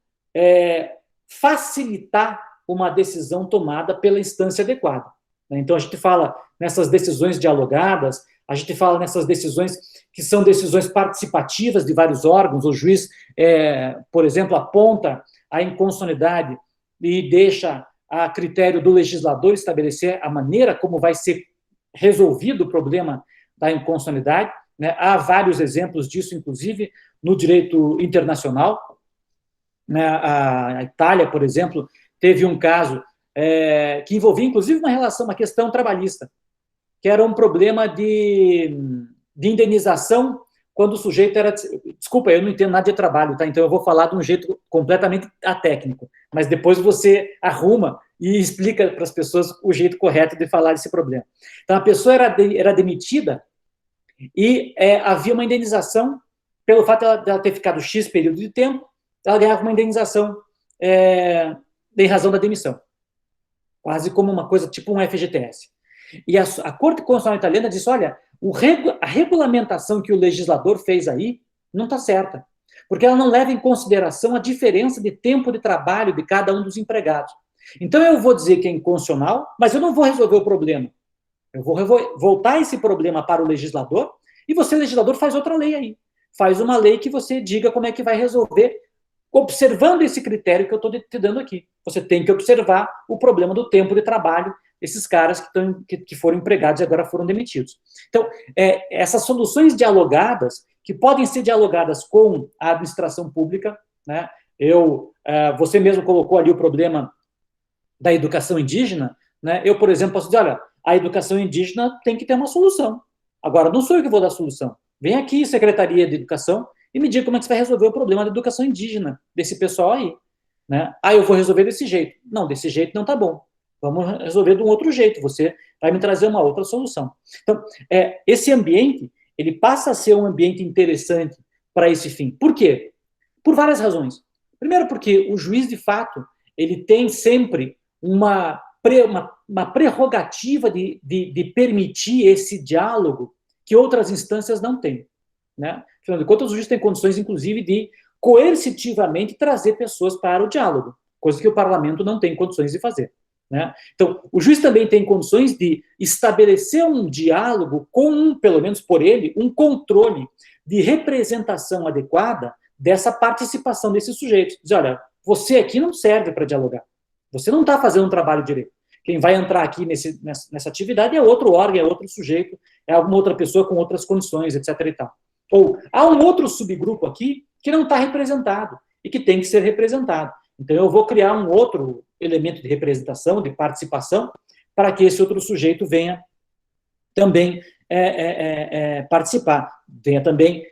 facilitar uma decisão tomada pela instância adequada. Então, a gente fala nessas decisões dialogadas, a gente fala nessas decisões que são decisões participativas de vários órgãos, o juiz, por exemplo, aponta a inconstitucionalidade e deixa a critério do legislador estabelecer a maneira como vai ser resolvido o problema da inconstitucionalidade, né? Há vários exemplos disso, inclusive, no direito internacional. Né? A Itália, por exemplo, teve um caso que envolvia, inclusive, uma questão trabalhista, que era um problema de indenização quando o sujeito era... Desculpa, eu não entendo nada de trabalho, tá? Então eu vou falar de um jeito completamente atécnico, mas depois você arruma e explica para as pessoas o jeito correto de falar desse problema. Então a pessoa era demitida e havia uma indenização pelo fato de ela ter ficado X período de tempo, ela ganhava uma indenização em razão da demissão. Quase como uma coisa, tipo um FGTS. E a Corte Constitucional Italiana disse, olha, a regulamentação que o legislador fez aí não está certa, porque ela não leva em consideração a diferença de tempo de trabalho de cada um dos empregados. Então eu vou dizer que é inconstitucional, mas eu não vou resolver o problema. Eu vou voltar esse problema para o legislador e você, legislador, faz outra lei aí. Faz uma lei que você diga como é que vai resolver, observando esse critério que eu estou te dando aqui. Você tem que observar o problema do tempo de trabalho desses caras que foram empregados e agora foram demitidos. Então, essas soluções dialogadas, que podem ser dialogadas com a administração pública, né? Você mesmo colocou ali o problema da educação indígena, né? Eu, por exemplo, posso dizer, olha, a educação indígena tem que ter uma solução. Agora, não sou eu que vou dar a solução. Vem aqui, Secretaria de Educação, e me diga como é que você vai resolver o problema da educação indígena desse pessoal aí. Né? Eu vou resolver desse jeito. Não, desse jeito não tá bom. Vamos resolver de um outro jeito. Você vai me trazer uma outra solução. Então, esse ambiente, ele passa a ser um ambiente interessante para esse fim. Por quê? Por várias razões. Primeiro, porque o juiz, de fato, ele tem sempre uma prerrogativa de permitir esse diálogo que outras instâncias não têm. Né? Afinal de contas, o juiz tem condições, inclusive, de coercitivamente trazer pessoas para o diálogo, coisa que o parlamento não tem condições de fazer. Né? Então, o juiz também tem condições de estabelecer um diálogo com, pelo menos por ele, um controle de representação adequada dessa participação desses sujeitos. Diz, olha, você aqui não serve para dialogar. Você não está fazendo um trabalho direito. Quem vai entrar aqui nessa atividade é outro órgão, é outro sujeito, é alguma outra pessoa com outras condições, etc. e tal. Ou há um outro subgrupo aqui que não está representado e que tem que ser representado. Então, eu vou criar um outro elemento de representação, de participação, para que esse outro sujeito venha também participar, venha também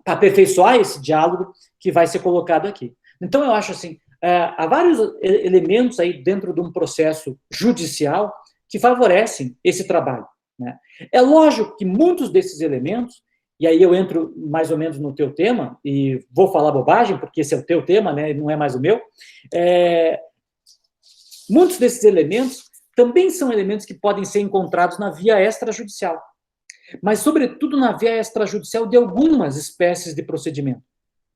aperfeiçoar esse diálogo que vai ser colocado aqui. Então, eu acho assim, há vários elementos aí dentro de um processo judicial que favorecem esse trabalho. Né? É lógico que muitos desses elementos, e aí eu entro mais ou menos no teu tema, e vou falar bobagem, porque esse é o teu tema, né, não é mais o meu, muitos desses elementos também são elementos que podem ser encontrados na via extrajudicial, mas, sobretudo, na via extrajudicial de algumas espécies de procedimento.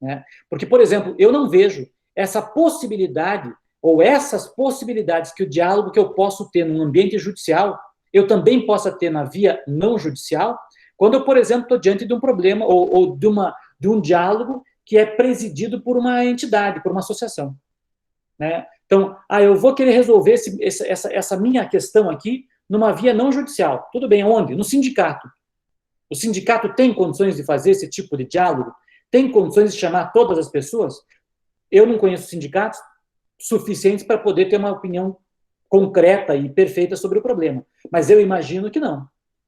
né? Porque, por exemplo, eu não vejo essa possibilidade ou essas possibilidades que o diálogo que eu posso ter num ambiente judicial, eu também possa ter na via não judicial, quando eu, por exemplo, estou diante de um problema ou de um diálogo que é presidido por uma entidade, por uma associação, né? Então, eu vou querer resolver essa minha questão aqui numa via não judicial. Tudo bem, onde? No sindicato. O sindicato tem condições de fazer esse tipo de diálogo? Tem condições de chamar todas as pessoas? Eu não conheço sindicatos suficientes para poder ter uma opinião concreta e perfeita sobre o problema. Mas eu imagino que não.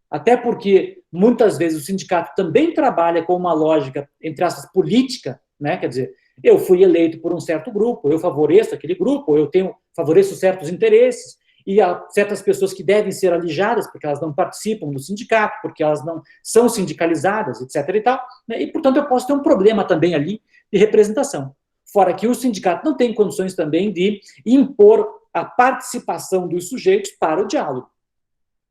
Até porque, muitas vezes, o sindicato também trabalha com uma lógica, entre aspas, política, né? Quer dizer, eu fui eleito por um certo grupo, eu favoreço aquele grupo, favoreço certos interesses, e há certas pessoas que devem ser alijadas porque elas não participam do sindicato, porque elas não são sindicalizadas, etc. e tal, né? E, portanto, eu posso ter um problema também ali de representação. Fora que o sindicato não tem condições também de impor a participação dos sujeitos para o diálogo.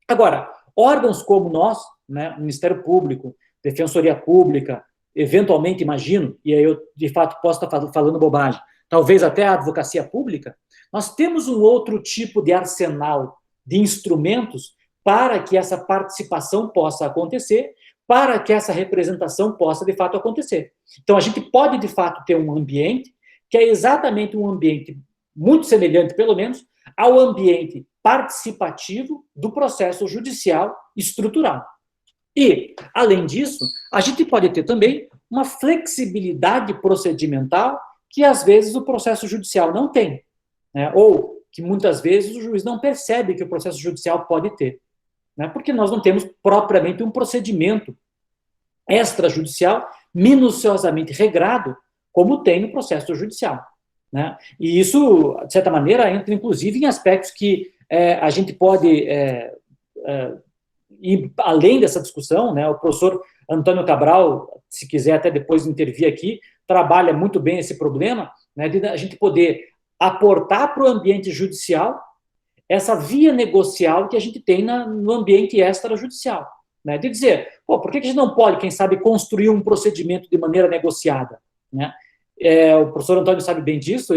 Agora, órgãos como nós, né, Ministério Público, Defensoria Pública, eventualmente, imagino, e aí eu, de fato, posso estar falando bobagem, talvez até a Advocacia Pública, nós temos um outro tipo de arsenal de instrumentos para que essa participação possa acontecer, para que essa representação possa, de fato, acontecer. Então, a gente pode, de fato, ter um ambiente que é exatamente um ambiente muito semelhante, pelo menos, ao ambiente participativo do processo judicial estrutural. E, além disso, a gente pode ter também uma flexibilidade procedimental que, às vezes, o processo judicial não tem, né? Ou que, muitas vezes, o juiz não percebe que o processo judicial pode ter, né? Porque nós não temos propriamente um procedimento extrajudicial minuciosamente regrado, como tem no processo judicial, né? E isso, de certa maneira, entra, inclusive, em aspectos que a gente pode ir além dessa discussão, né? O professor Antônio Cabral, se quiser até depois intervir aqui, trabalha muito bem esse problema, né, de a gente poder aportar para o ambiente judicial essa via negocial que a gente tem no ambiente extrajudicial, né, de dizer, por que a gente não pode, quem sabe, construir um procedimento de maneira negociada, né? O professor Antônio sabe bem disso,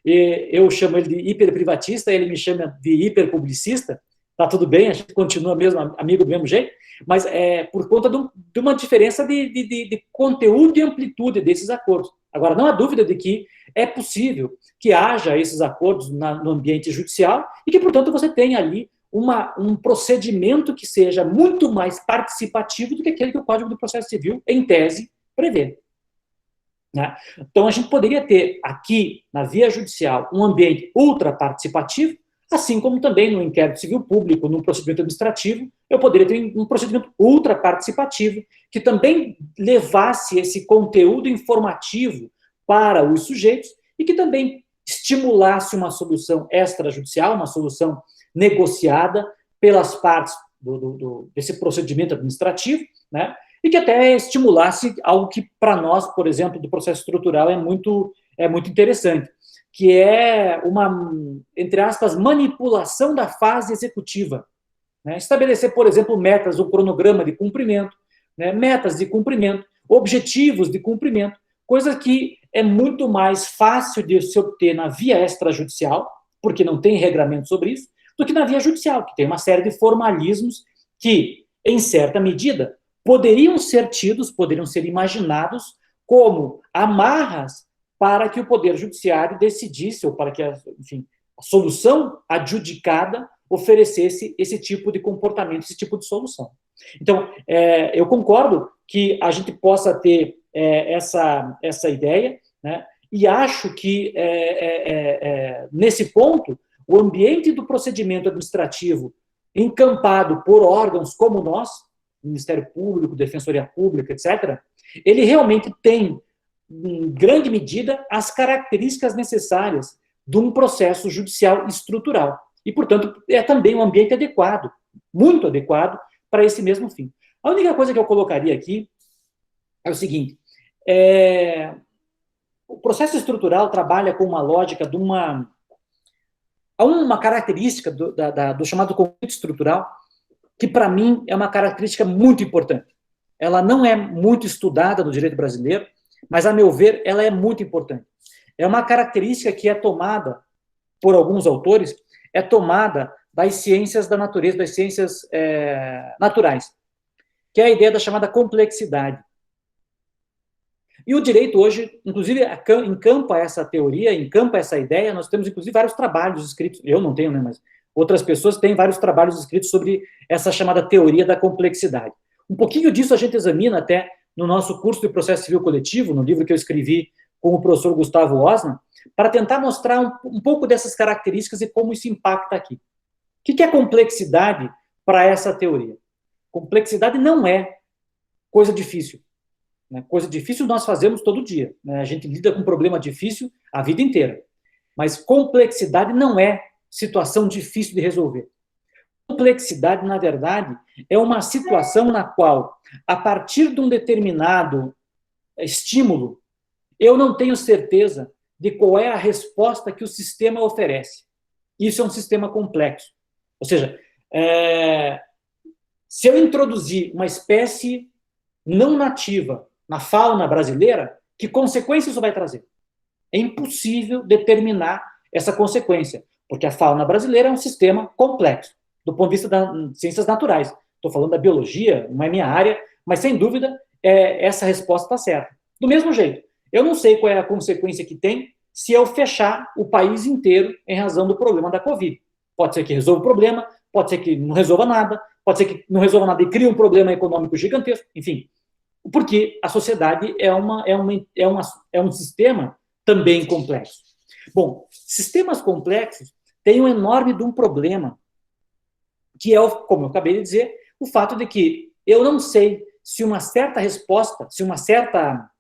eu chamo ele de hiperprivatista, ele me chama de hiperpublicista, tá tudo bem, a gente continua mesmo amigo do mesmo jeito, mas por conta de uma diferença de conteúdo e amplitude desses acordos. Agora, não há dúvida de que é possível que haja esses acordos no ambiente judicial e que, portanto, você tenha ali um procedimento que seja muito mais participativo do que aquele que o Código do Processo Civil, em tese, prevê, né? Então, a gente poderia ter aqui, na via judicial, um ambiente ultra participativo, assim como também no inquérito civil público, no procedimento administrativo, eu poderia ter um procedimento ultra participativo, que também levasse esse conteúdo informativo para os sujeitos e que também estimulasse uma solução extrajudicial, uma solução negociada pelas partes desse procedimento administrativo, né? E que até estimulasse algo que, para nós, por exemplo, do processo estrutural, é muito interessante, que é uma, entre aspas, manipulação da fase executiva, né? Estabelecer, por exemplo, metas, o cronograma de cumprimento, né? Metas de cumprimento, objetivos de cumprimento, coisa que é muito mais fácil de se obter na via extrajudicial, porque não tem regramento sobre isso, do que na via judicial, que tem uma série de formalismos que, em certa medida, poderiam ser imaginados como amarras para que o Poder Judiciário decidisse, ou para que, enfim, a solução adjudicada oferecesse esse tipo de comportamento, esse tipo de solução. Então, eu concordo que a gente possa ter essa ideia, né, e acho que, nesse ponto, o ambiente do procedimento administrativo encampado por órgãos como nós, Ministério Público, Defensoria Pública, etc., ele realmente tem, em grande medida, as características necessárias de um processo judicial estrutural. E, portanto, é também um ambiente adequado, muito adequado, para esse mesmo fim. A única coisa que eu colocaria aqui é o seguinte, o processo estrutural trabalha com uma lógica de uma característica do chamado conflito estrutural, que, para mim, é uma característica muito importante. Ela não é muito estudada no direito brasileiro, mas, a meu ver, ela é muito importante. É uma característica que é tomada, por alguns autores, é tomada das ciências da natureza, das ciências naturais, que é a ideia da chamada complexidade. E o direito hoje, inclusive, encampa essa teoria, encampa essa ideia. Nós temos, inclusive, vários trabalhos escritos, eu não tenho, né, mas outras pessoas têm vários trabalhos escritos sobre essa chamada teoria da complexidade. Um pouquinho disso a gente examina até no nosso curso de processo civil coletivo, no livro que eu escrevi com o professor Gustavo Osna, para tentar mostrar um pouco dessas características e como isso impacta aqui. O que é complexidade para essa teoria? Complexidade não é coisa difícil. Né? Coisa difícil nós fazemos todo dia. Né? A gente lida com um problema difícil a vida inteira. Mas complexidade não é situação difícil de resolver. Complexidade, na verdade, é uma situação na qual, a partir de um determinado estímulo, eu não tenho certeza de qual é a resposta que o sistema oferece. Isso é um sistema complexo. Ou seja, se eu introduzir uma espécie não nativa na fauna brasileira, que consequência isso vai trazer? É impossível determinar essa consequência, porque a fauna brasileira é um sistema complexo, do ponto de vista das ciências naturais. Estou falando da biologia, não é minha área, mas, sem dúvida, essa resposta está certa. Do mesmo jeito, eu não sei qual é a consequência que tem se eu fechar o país inteiro em razão do problema da Covid. Pode ser que resolva o problema, pode ser que não resolva nada, pode ser que não resolva nada e crie um problema econômico gigantesco, enfim. Porque a sociedade é um sistema também complexo. Bom, sistemas complexos têm um enorme de um problema, que é, como eu acabei de dizer, o fato de que eu não sei se uma certa resposta, se uma certa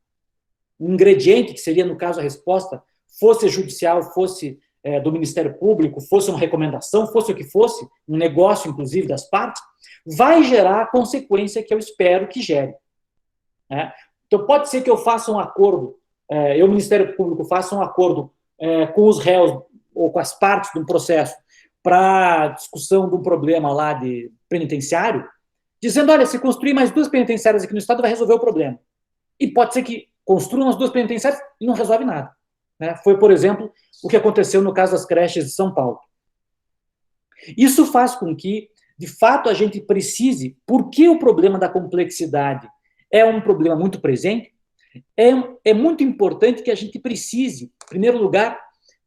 ingrediente, que seria, no caso, a resposta, fosse judicial, fosse do Ministério Público, fosse uma recomendação, fosse o que fosse, um negócio, inclusive, das partes, vai gerar a consequência que eu espero que gere. Então, pode ser que eu faça um acordo, o Ministério Público faça um acordo com os réus ou com as partes de um processo para discussão de um problema lá de penitenciário, dizendo, olha, se construir mais 2 penitenciárias aqui no estado vai resolver o problema. E pode ser que construam as 2 penitenciárias e não resolve nada. Foi, por exemplo, o que aconteceu no caso das creches de São Paulo. Isso faz com que, de fato, a gente precise, porque o problema da complexidade é um problema muito presente, é muito importante que a gente precise, em primeiro lugar,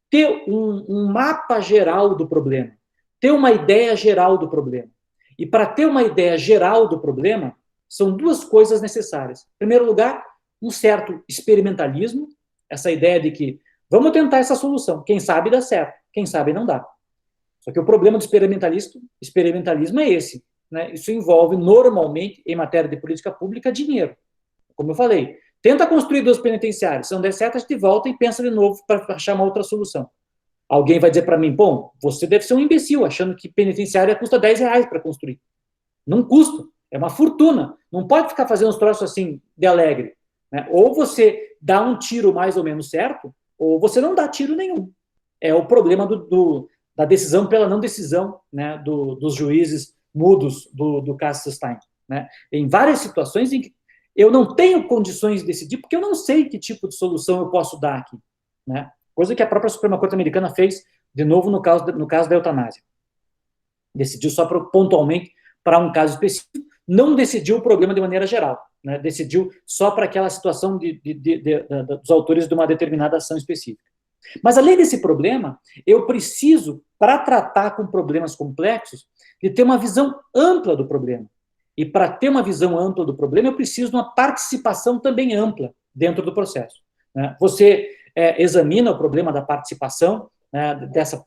ter um mapa geral do problema, ter uma ideia geral do problema. E para ter uma ideia geral do problema, são 2 coisas necessárias. Em primeiro lugar, um certo experimentalismo, essa ideia de que vamos tentar essa solução, quem sabe dá certo, quem sabe não dá. Só que o problema do experimentalismo é esse. Isso envolve, normalmente, em matéria de política pública, dinheiro. Como eu falei, tenta construir 2 penitenciários, se não der certo, a gente volta e pensa de novo para achar uma outra solução. Alguém vai dizer para mim, bom, você deve ser um imbecil, achando que penitenciária custa R$10 para construir. Não custa, é uma fortuna. Não pode ficar fazendo uns troços assim de alegre. Ou você dá um tiro mais ou menos certo, ou você não dá tiro nenhum. É o problema da decisão pela não decisão, dos juízes mudos do caso Stein. Em várias situações em que eu não tenho condições de decidir, porque eu não sei que tipo de solução eu posso dar aqui. Coisa que a própria Suprema Corte Americana fez, de novo, no caso da eutanásia. Decidiu só pontualmente para um caso específico, não decidiu o problema de maneira geral. Decidiu só para aquela situação dos autores de uma determinada ação específica. Mas, além desse problema, eu preciso, para tratar com problemas complexos, de ter uma visão ampla do problema. E, para ter uma visão ampla do problema, eu preciso de uma participação também ampla dentro do processo. Você examina o problema da participação, dessa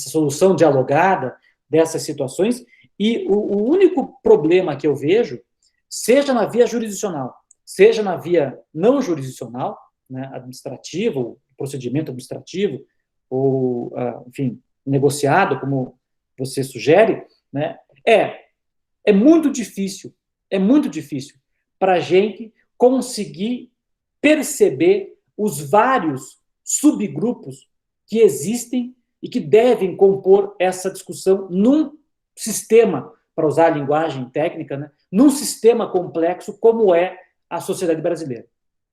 solução dialogada, dessas situações, e o único problema que eu vejo, seja na via jurisdicional, seja na via não jurisdicional, administrativa, procedimento administrativo, ou, enfim, negociado, como você sugere, é muito difícil para a gente conseguir perceber os vários subgrupos que existem e que devem compor essa discussão num sistema, para usar a linguagem técnica, num sistema complexo como é a sociedade brasileira.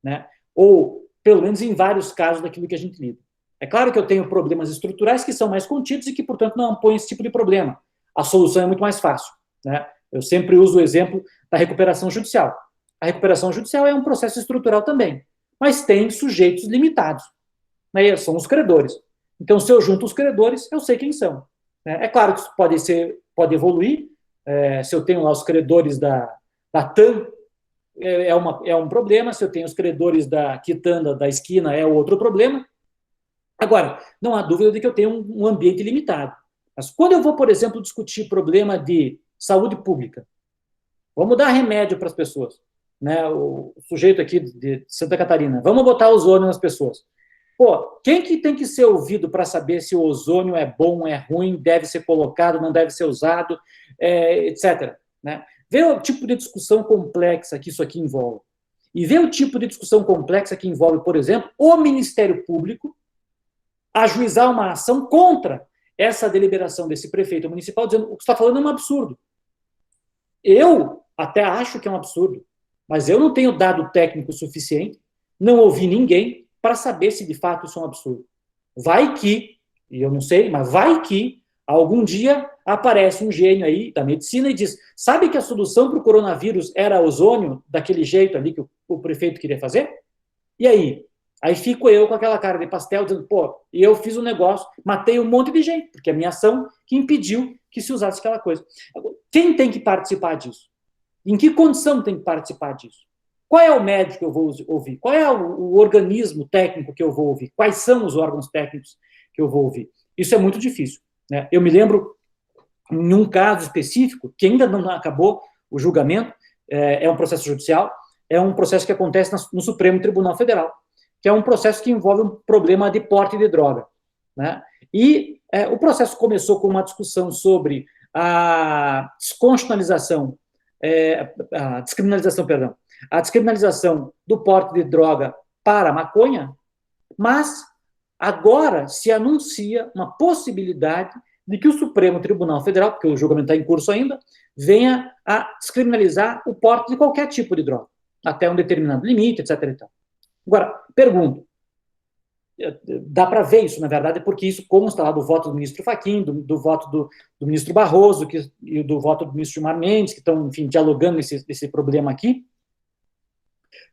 né? Ou, pelo menos em vários casos daquilo que a gente lida. É claro que eu tenho problemas estruturais que são mais contidos e que, portanto, não põem esse tipo de problema. A solução é muito mais fácil, né? Eu sempre uso o exemplo da recuperação judicial. A recuperação judicial é um processo estrutural também, mas tem sujeitos limitados, né? São os credores. Então, se eu junto os credores, eu sei quem são, né? É claro que isso pode evoluir. Se eu tenho lá os credores da TAM, é um problema. Se eu tenho os credores da quitanda da esquina, é outro problema. Agora, não há dúvida de que eu tenho um ambiente limitado. Mas quando eu vou, por exemplo, discutir problema de saúde pública, vamos dar remédio para as pessoas, né? O sujeito aqui de Santa Catarina, vamos botar ozônio nas pessoas. Pô, quem que tem que ser ouvido para saber se o ozônio é bom, é ruim, deve ser colocado, não deve ser usado, etc., né? Vê o tipo de discussão complexa que isso aqui envolve. E vê o tipo de discussão complexa que envolve, por exemplo, o Ministério Público ajuizar uma ação contra essa deliberação desse prefeito municipal, dizendo o que você está falando é um absurdo. Eu até acho que é um absurdo, mas eu não tenho dado técnico suficiente, não ouvi ninguém para saber se de fato isso é um absurdo. Vai que, e eu não sei, mas vai que algum dia aparece um gênio aí da medicina e diz, sabe que a solução para o coronavírus era ozônio, daquele jeito ali que o prefeito queria fazer? E aí? Aí fico eu com aquela cara de pastel, dizendo, pô, e eu fiz um negócio, matei um monte de gente, porque a minha ação que impediu que se usasse aquela coisa. Quem tem que participar disso? Em que condição tem que participar disso? Qual é o médico que eu vou ouvir? Qual é o organismo técnico que eu vou ouvir? Quais são os órgãos técnicos que eu vou ouvir? Isso é muito difícil, né? Eu me lembro, em um caso específico, que ainda não acabou o julgamento, é um processo judicial, é um processo que acontece no Supremo Tribunal Federal, que é um processo que envolve um problema de porte de droga, né? E o processo começou com uma discussão sobre a desconstitucionalização, a descriminalização do porte de droga para a maconha, mas agora se anuncia uma possibilidade de que o Supremo Tribunal Federal, porque o julgamento está em curso ainda, venha a descriminalizar o porte de qualquer tipo de droga, até um determinado limite, etc. e tal. Agora, pergunto, dá para ver isso, na verdade, porque isso consta lá do voto do ministro Fachin, do voto do ministro Barroso e do voto do ministro Gilmar Mendes, que estão, enfim, dialogando nesse problema aqui.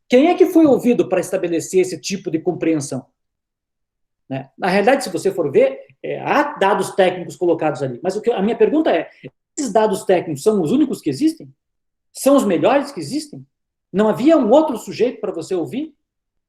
Quem é que foi ouvido para estabelecer esse tipo de compreensão? Né? Na realidade, se você for ver, há dados técnicos colocados ali, mas a minha pergunta é, esses dados técnicos são os únicos que existem? São os melhores que existem? Não havia um outro sujeito para você ouvir?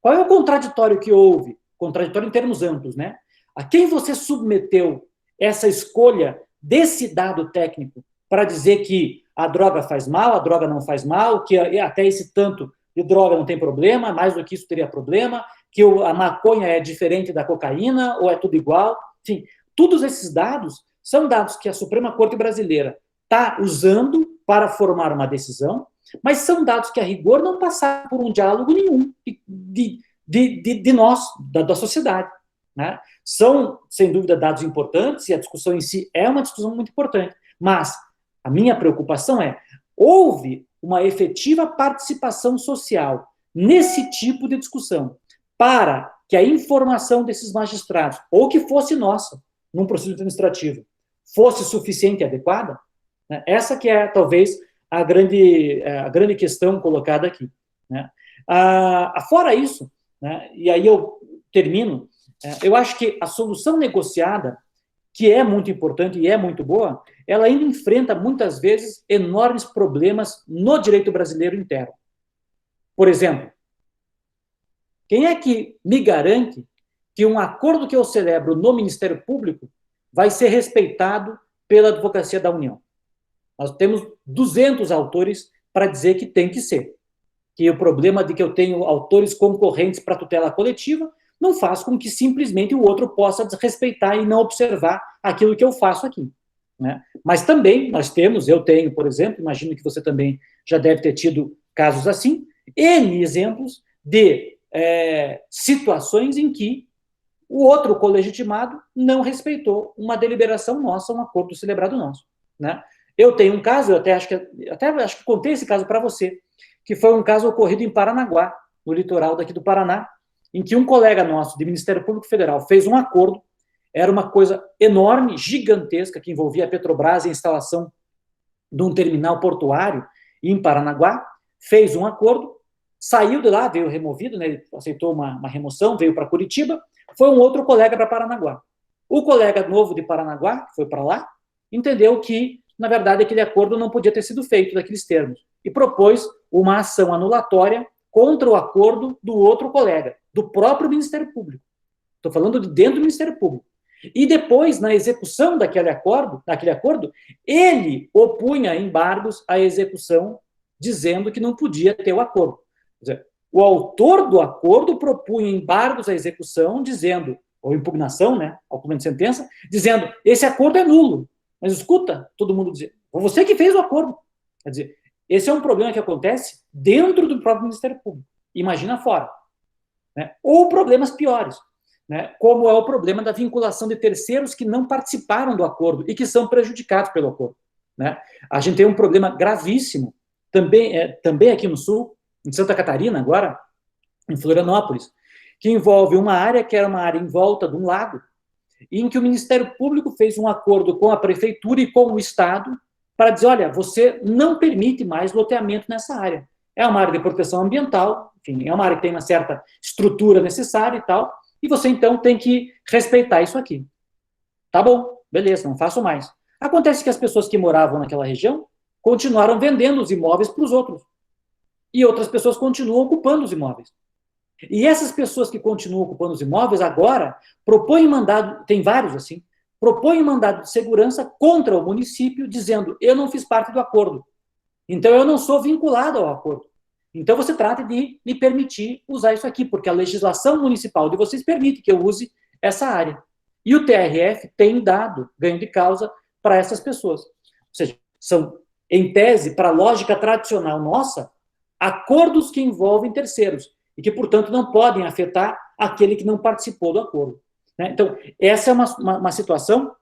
Qual é o contraditório que houve? Contraditório em termos amplos, né? A quem você submeteu essa escolha desse dado técnico para dizer que a droga faz mal, a droga não faz mal, que até esse tanto de droga não tem problema, mais do que isso teria problema, que a maconha é diferente da cocaína, ou é tudo igual? Enfim, todos esses dados são dados que a Suprema Corte Brasileira está usando para formar uma decisão, mas são dados que, a rigor, não passaram por um diálogo nenhum de nós, da sociedade, né? São, sem dúvida, dados importantes, e a discussão em si é uma discussão muito importante, mas a minha preocupação houve uma efetiva participação social nesse tipo de discussão, para que a informação desses magistrados, ou que fosse nossa, num procedimento administrativo, fosse suficiente e adequada, né? Essa que é, talvez, a grande questão colocada aqui, né? Fora isso, né, e aí eu termino, eu acho que a solução negociada, que é muito importante e é muito boa, ela ainda enfrenta, muitas vezes, enormes problemas no direito brasileiro interno. Por exemplo, quem é que me garante que um acordo que eu celebro no Ministério Público vai ser respeitado pela Advocacia da União? Nós temos 200 autores para dizer que tem que ser. Que o problema de que eu tenho autores concorrentes para tutela coletiva não faz com que simplesmente o outro possa desrespeitar e não observar aquilo que eu faço aqui, né? Mas também eu tenho, por exemplo, imagino que você também já deve ter tido casos assim, N exemplos de situações em que o outro colegitimado não respeitou uma deliberação nossa, um acordo celebrado nosso, né? Eu tenho um caso, eu até acho que contei esse caso para você, que foi um caso ocorrido em Paranaguá, no litoral daqui do Paraná, em que um colega nosso, do Ministério Público Federal, fez um acordo, era uma coisa enorme, gigantesca, que envolvia a Petrobras e a instalação de um terminal portuário em Paranaguá, fez um acordo, saiu de lá, veio removido, né, ele aceitou uma remoção, veio para Curitiba, foi um outro colega para Paranaguá. O colega novo de Paranaguá, que foi para lá, entendeu que, na verdade, aquele acordo não podia ter sido feito daqueles termos, e propôs uma ação anulatória contra o acordo do outro colega, do próprio Ministério Público. Estou falando de dentro do Ministério Público. E depois, na execução daquele acordo, ele opunha embargos à execução, dizendo que não podia ter o acordo. Quer dizer, o autor do acordo propunha embargos à execução, dizendo, ou impugnação, né, ao cumprimento de sentença, dizendo, esse acordo é nulo. Mas escuta, todo mundo dizia, foi você que fez o acordo. Quer dizer, esse é um problema que acontece dentro do próprio Ministério Público. Imagina fora. Né? Ou problemas piores, né? Como é o problema da vinculação de terceiros que não participaram do acordo e que são prejudicados pelo acordo. Né? A gente tem um problema gravíssimo, também aqui no Sul, em Santa Catarina agora, em Florianópolis, que envolve uma área que era uma área em volta de um lago, em que o Ministério Público fez um acordo com a Prefeitura e com o Estado para dizer, olha, você não permite mais loteamento nessa área. É uma área de proteção ambiental, enfim, é uma área que tem uma certa estrutura necessária e tal, e você, então, tem que respeitar isso aqui. Tá bom, beleza, não faço mais. Acontece que as pessoas que moravam naquela região continuaram vendendo os imóveis para os outros. E outras pessoas continuam ocupando os imóveis. E essas pessoas que continuam ocupando os imóveis agora propõem mandado, tem vários assim, propõem mandado de segurança contra o município, dizendo, eu não fiz parte do acordo. Então, eu não sou vinculado ao acordo. Então, você trata de me permitir usar isso aqui, porque a legislação municipal de vocês permite que eu use essa área. E o TRF tem dado ganho de causa para essas pessoas. Ou seja, são, em tese, para a lógica tradicional nossa, acordos que envolvem terceiros e que, portanto, não podem afetar aquele que não participou do acordo. Né? Então, essa é uma situação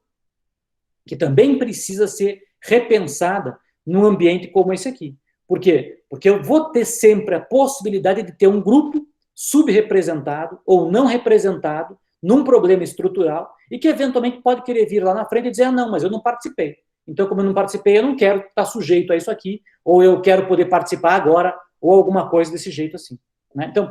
que também precisa ser repensada num ambiente como esse aqui. Por quê? Porque eu vou ter sempre a possibilidade de ter um grupo subrepresentado ou não representado num problema estrutural e que, eventualmente, pode querer vir lá na frente e dizer, não, mas eu não participei. Então, como eu não participei, eu não quero estar sujeito a isso aqui, ou eu quero poder participar agora, ou alguma coisa desse jeito assim. Né? Então,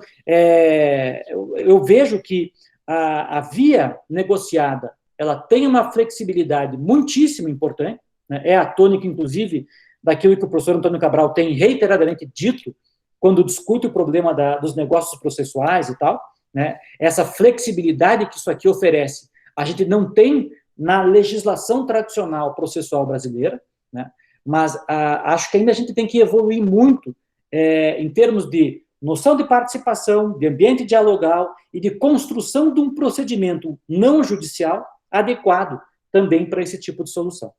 eu vejo que a via negociada, ela tem uma flexibilidade muitíssimo importante, né? É a tônica, inclusive, daquilo que o professor Antônio Cabral tem reiteradamente dito quando discute o problema dos negócios processuais e tal, né? Essa flexibilidade que isso aqui oferece, a gente não tem na legislação tradicional processual brasileira, né? Mas acho que ainda a gente tem que evoluir muito em termos de noção de participação, de ambiente dialogal e de construção de um procedimento não judicial adequado também para esse tipo de solução.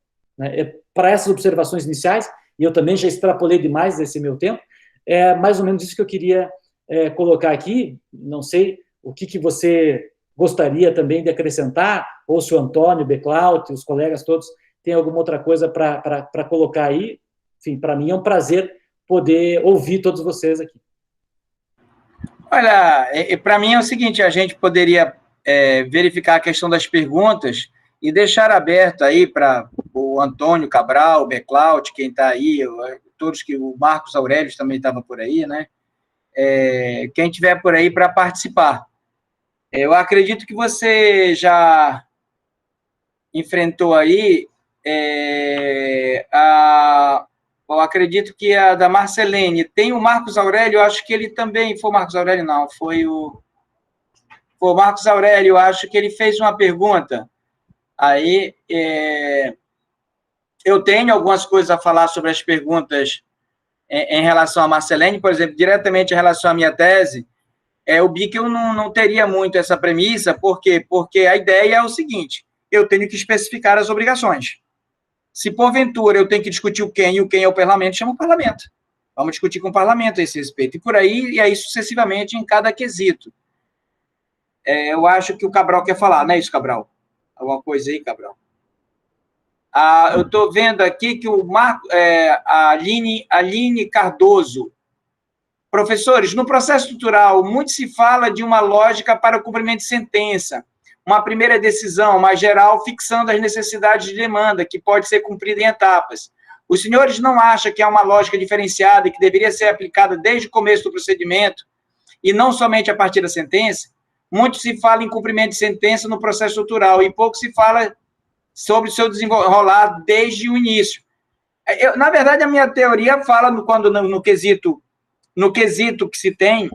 Para essas observações iniciais, e eu também já extrapolei demais esse meu tempo, é mais ou menos isso que eu queria colocar aqui. Não sei o que você gostaria também de acrescentar, ou se o Antônio, o Beclaut, os colegas todos têm alguma outra coisa para colocar aí. Enfim, para mim é um prazer poder ouvir todos vocês aqui. Olha, para mim é o seguinte, a gente poderia verificar a questão das perguntas e deixar aberto aí para o Antônio Cabral, o Beclaut, quem está aí, todos que o Marcos Aurélio também estava por aí, né? Quem estiver por aí para participar. Eu acredito que você já enfrentou aí eu acredito que a da Marcelene. Tem o Marcos Aurélio, eu acho que ele também... Foi o Marcos Aurélio, não. Foi o Marcos Aurélio, eu acho que ele fez uma pergunta. Aí, eu tenho algumas coisas a falar sobre as perguntas em relação a Marcelene, por exemplo, diretamente em relação à minha tese. O BIC eu não teria muito essa premissa, por quê? Porque a ideia é o seguinte, eu tenho que especificar as obrigações. Se, porventura, eu tenho que discutir o quem, e o quem é o parlamento, chama o parlamento. Vamos discutir com o parlamento a esse respeito. E por aí, e aí sucessivamente, em cada quesito. Eu acho que o Cabral quer falar, não é isso, Cabral? Alguma coisa aí, Cabral? Eu estou vendo aqui que o a Aline Cardoso Professores, no processo estrutural, muito se fala de uma lógica para o cumprimento de sentença, uma primeira decisão mais geral fixando as necessidades de demanda, que pode ser cumprida em etapas. Os senhores não acham que é uma lógica diferenciada e que deveria ser aplicada desde o começo do procedimento e não somente a partir da sentença? Muito se fala em cumprimento de sentença no processo estrutural e pouco se fala sobre o seu desenrolar desde o início. Na verdade, a minha teoria fala no quesito que se tem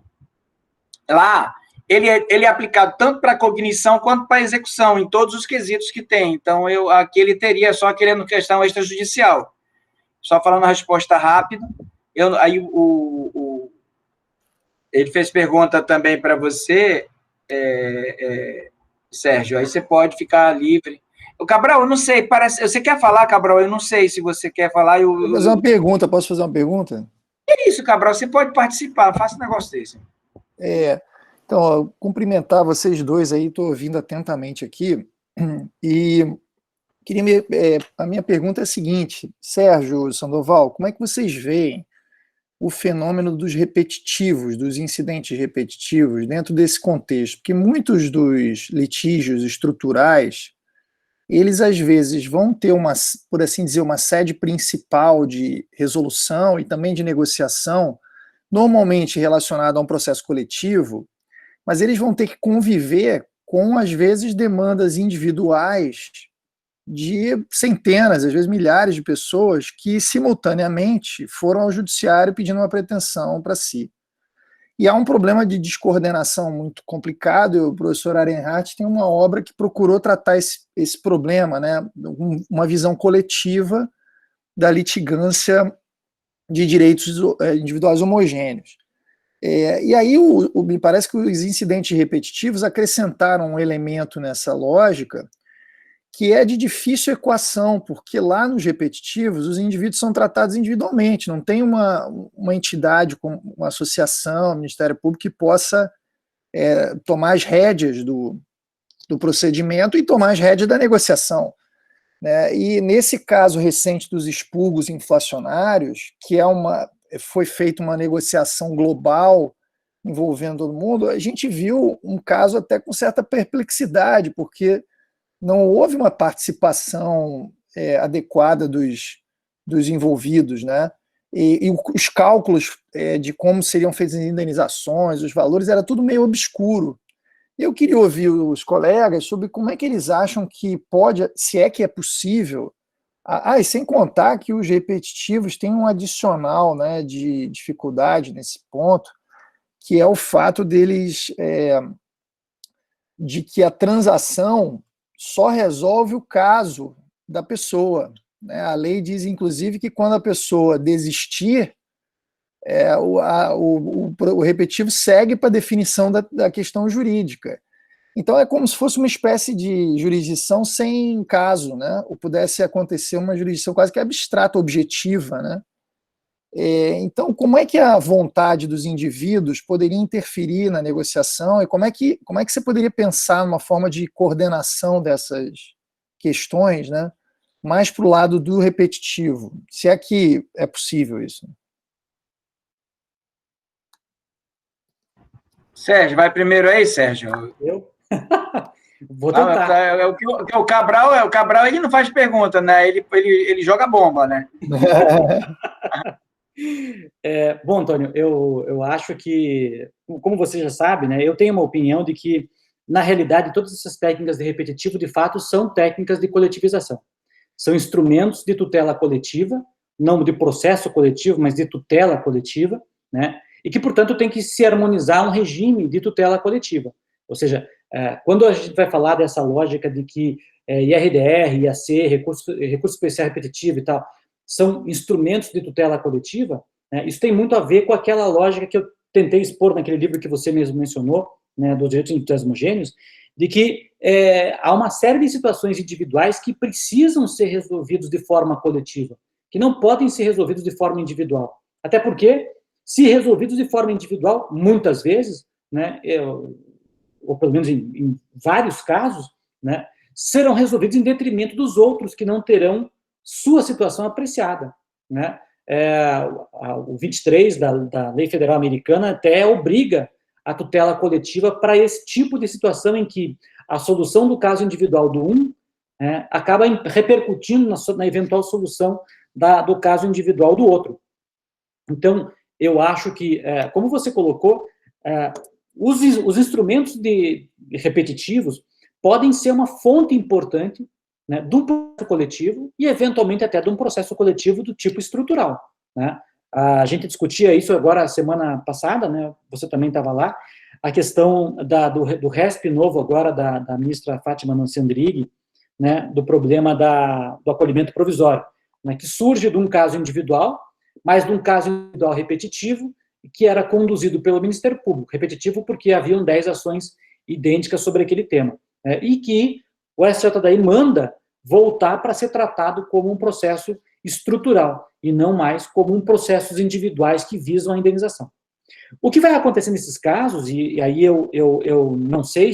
lá, ele é aplicado tanto para a cognição quanto para a execução, em todos os quesitos que tem. Então, aqui ele teria só querendo questão extrajudicial. Só falando a resposta rápida. Ele fez pergunta também para você, Sérgio, aí você pode ficar livre. O Cabral, eu não sei, você quer falar, Cabral? Eu não sei se você quer falar. Vou fazer uma pergunta, posso fazer uma pergunta? É isso, Cabral, você pode participar, faça um negócio desse. Então, ó, cumprimentar vocês dois aí, estou ouvindo atentamente aqui, e a minha pergunta é a seguinte, Sérgio, Sandoval, como é que vocês veem o fenômeno dos repetitivos, dos incidentes repetitivos dentro desse contexto? Porque muitos dos litígios estruturais, eles às vezes vão ter por assim dizer, uma sede principal de resolução e também de negociação, normalmente relacionada a um processo coletivo, mas eles vão ter que conviver com, às vezes, demandas individuais de centenas, às vezes milhares de pessoas que, simultaneamente, foram ao judiciário pedindo uma pretensão para si. E há um problema de descoordenação muito complicado, e o professor Arenhardt tem uma obra que procurou tratar esse problema, né? Uma visão coletiva da litigância de direitos individuais homogêneos. E aí me parece que os incidentes repetitivos acrescentaram um elemento nessa lógica que é de difícil equação, porque lá nos repetitivos os indivíduos são tratados individualmente, não tem uma entidade, como uma associação, Ministério Público, que possa tomar as rédeas do procedimento e tomar as rédeas da negociação. Né? E nesse caso recente dos expurgos inflacionários, que foi feita uma negociação global envolvendo todo mundo, a gente viu um caso até com certa perplexidade, porque não houve uma participação adequada dos envolvidos, né? E os cálculos de como seriam feitas as indenizações, os valores, era tudo meio obscuro. Eu queria ouvir os colegas sobre como é que eles acham que pode, se é que é possível, e sem contar que os repetitivos têm um adicional, né, de dificuldade nesse ponto, que é o fato deles, de que a transação só resolve o caso da pessoa. Né? A lei diz, inclusive, que quando a pessoa desistir, o repetitivo segue para a definição da questão jurídica. Então, é como se fosse uma espécie de jurisdição sem caso, né? Ou pudesse acontecer uma jurisdição quase que abstrata, objetiva, né? Então, como é que a vontade dos indivíduos poderia interferir na negociação e como é que você poderia pensar numa forma de coordenação dessas questões, né, mais para o lado do repetitivo, se é que é possível isso? Sérgio, vai primeiro aí, Sérgio. Eu? Vou tentar. O Cabral ele não faz pergunta, né? Ele joga bomba, né? Bom, Antônio, eu acho que, como você já sabe, né, eu tenho uma opinião de que, na realidade, todas essas técnicas de repetitivo, de fato, são técnicas de coletivização. São instrumentos de tutela coletiva, não de processo coletivo, mas de tutela coletiva, né, e que, portanto, tem que se harmonizar um regime de tutela coletiva. Ou seja, quando a gente vai falar dessa lógica de que IRDR, IAC, recurso especial repetitivo e tal, são instrumentos de tutela coletiva, né, isso tem muito a ver com aquela lógica que eu tentei expor naquele livro que você mesmo mencionou, né, dos direitos individuais homogêneos, de que há uma série de situações individuais que precisam ser resolvidos de forma coletiva, que não podem ser resolvidos de forma individual. Até porque, se resolvidos de forma individual, muitas vezes, né, ou pelo menos em vários casos, né, serão resolvidos em detrimento dos outros que não terão sua situação apreciada, né? o 23 da Lei Federal Americana até obriga a tutela coletiva para esse tipo de situação em que a solução do caso individual do acaba repercutindo na eventual solução do caso individual do outro. Então, eu acho que, como você colocou, os instrumentos repetitivos podem ser uma fonte importante, né, de um processo coletivo e, eventualmente, até de um processo coletivo do tipo estrutural, né? A gente discutia isso agora, semana passada, né, você também estava lá, a questão do RESP novo agora, da ministra Fátima Nancy-Andrighi, né, do problema do acolhimento provisório, né, que surge de um caso individual, mas de um caso individual repetitivo, que era conduzido pelo Ministério Público, repetitivo porque haviam 10 ações idênticas sobre aquele tema, né, e que o STJDI manda voltar para ser tratado como um processo estrutural, e não mais como um processos individuais que visam a indenização. O que vai acontecer nesses casos, e aí eu não sei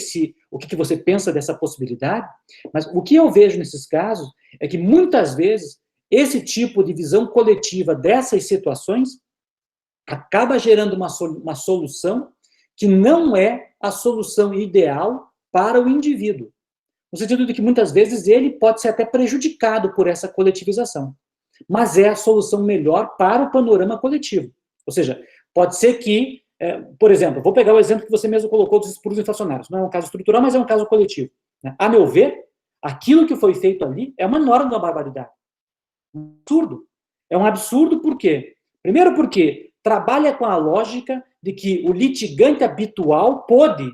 o que você pensa dessa possibilidade, mas o que eu vejo nesses casos é que, muitas vezes, esse tipo de visão coletiva dessas situações acaba gerando uma solução que não é a solução ideal para o indivíduo. No sentido de que, muitas vezes, ele pode ser até prejudicado por essa coletivização, mas é a solução melhor para o panorama coletivo. Ou seja, pode ser que, por exemplo, vou pegar o exemplo que você mesmo colocou dos expurgos inflacionários. Não é um caso estrutural, mas é um caso coletivo, né? A meu ver, aquilo que foi feito ali é uma norma de uma barbaridade. Um absurdo. É um absurdo por quê? Primeiro porque trabalha com a lógica de que o litigante habitual pôde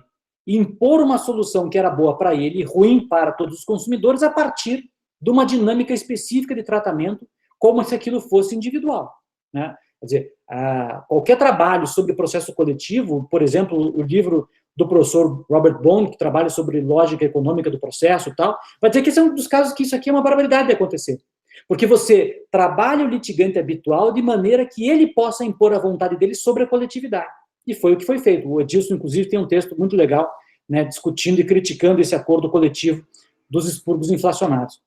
impor uma solução que era boa para ele e ruim para todos os consumidores a partir de uma dinâmica específica de tratamento, como se aquilo fosse individual, né? Quer dizer, qualquer trabalho sobre processo coletivo, por exemplo, o livro do professor Robert Bond, que trabalha sobre lógica econômica do processo e tal, vai dizer que esse é um dos casos que isso aqui é uma barbaridade de acontecer. Porque você trabalha o litigante habitual de maneira que ele possa impor a vontade dele sobre a coletividade. E foi o que foi feito. O Edilson, inclusive, tem um texto muito legal, né, discutindo e criticando esse acordo coletivo dos expurgos inflacionados.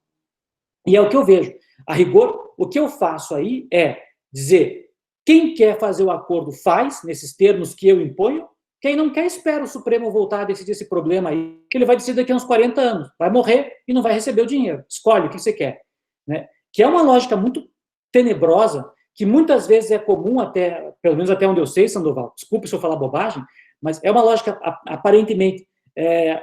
E é o que eu vejo. A rigor, o que eu faço aí é dizer: quem quer fazer o acordo faz, nesses termos que eu imponho, quem não quer espera o Supremo voltar a decidir esse problema aí, que ele vai decidir daqui a uns 40 anos, vai morrer e não vai receber o dinheiro. Escolhe o que você quer, né? Que é uma lógica muito tenebrosa, que muitas vezes é comum até, pelo menos até onde eu sei, Sandoval, desculpe se eu falar bobagem, mas é uma lógica aparentemente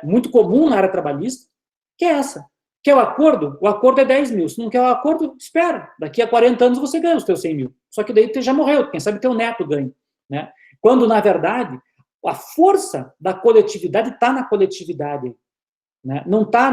muito comum na área trabalhista, que é essa. Quer o acordo é 10 mil. Se não quer o acordo, espera. Daqui a 40 anos você ganha os teus 100 mil. Só que daí você já morreu, quem sabe teu neto ganha, né? Quando, na verdade, a força da coletividade está na coletividade, né? Não está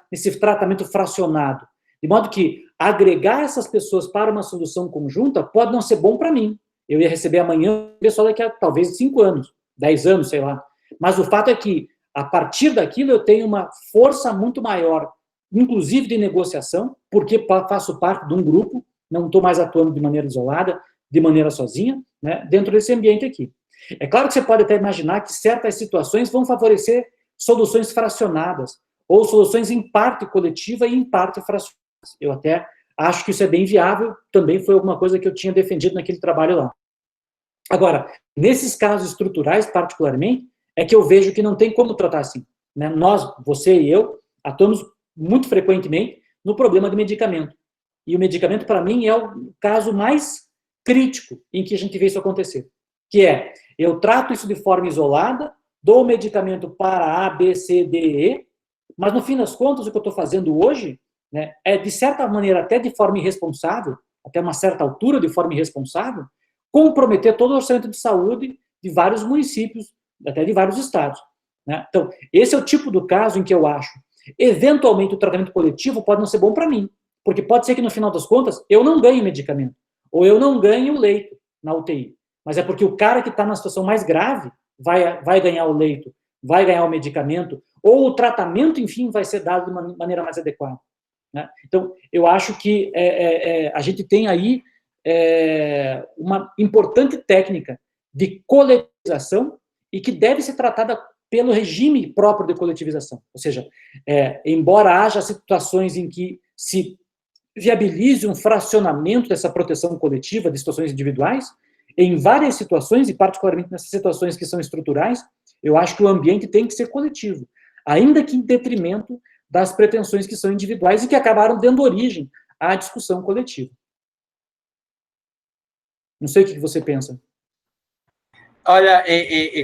nesse tratamento fracionado. De modo que agregar essas pessoas para uma solução conjunta pode não ser bom para mim. Eu ia receber amanhã, só daqui a talvez 5 anos, 10 anos, sei lá. Mas o fato é que, a partir daquilo, eu tenho uma força muito maior, inclusive de negociação, porque faço parte de um grupo, não estou mais atuando de maneira isolada, de maneira sozinha, né, dentro desse ambiente aqui. É claro que você pode até imaginar que certas situações vão favorecer soluções fracionadas, ou soluções em parte coletiva e em parte fracionadas. Eu até acho que isso é bem viável, também foi alguma coisa que eu tinha defendido naquele trabalho lá. Agora, nesses casos estruturais, particularmente, é que eu vejo que não tem como tratar assim, né? Nós, você e eu, atuamos muito frequentemente no problema de medicamento. E o medicamento, para mim, é o caso mais crítico em que a gente vê isso acontecer. Que é, eu trato isso de forma isolada, dou o medicamento para A, B, C, D, E, mas, no fim das contas, o que eu estou fazendo hoje, né, é, de certa maneira, até de forma irresponsável, até uma certa altura de forma irresponsável, comprometer todo o orçamento de saúde de vários municípios, até de vários estados, né? Então, esse é o tipo do caso em que eu acho, eventualmente, o tratamento coletivo pode não ser bom para mim, porque pode ser que, no final das contas, eu não ganhe medicamento, ou eu não ganhe o leito na UTI, mas é porque o cara que está na situação mais grave vai ganhar o leito, vai ganhar o medicamento, ou o tratamento, enfim, vai ser dado de uma maneira mais adequada, né? Então, eu acho que a gente tem aí uma importante técnica de coletivização e que deve ser tratada pelo regime próprio de coletivização. Ou seja, embora haja situações em que se viabilize um fracionamento dessa proteção coletiva de situações individuais. Em várias situações, e particularmente nessas situações que são estruturais, eu acho que o ambiente tem que ser coletivo, ainda que em detrimento das pretensões que são individuais e que acabaram dando origem à discussão coletiva. Não sei o que você pensa. Olha,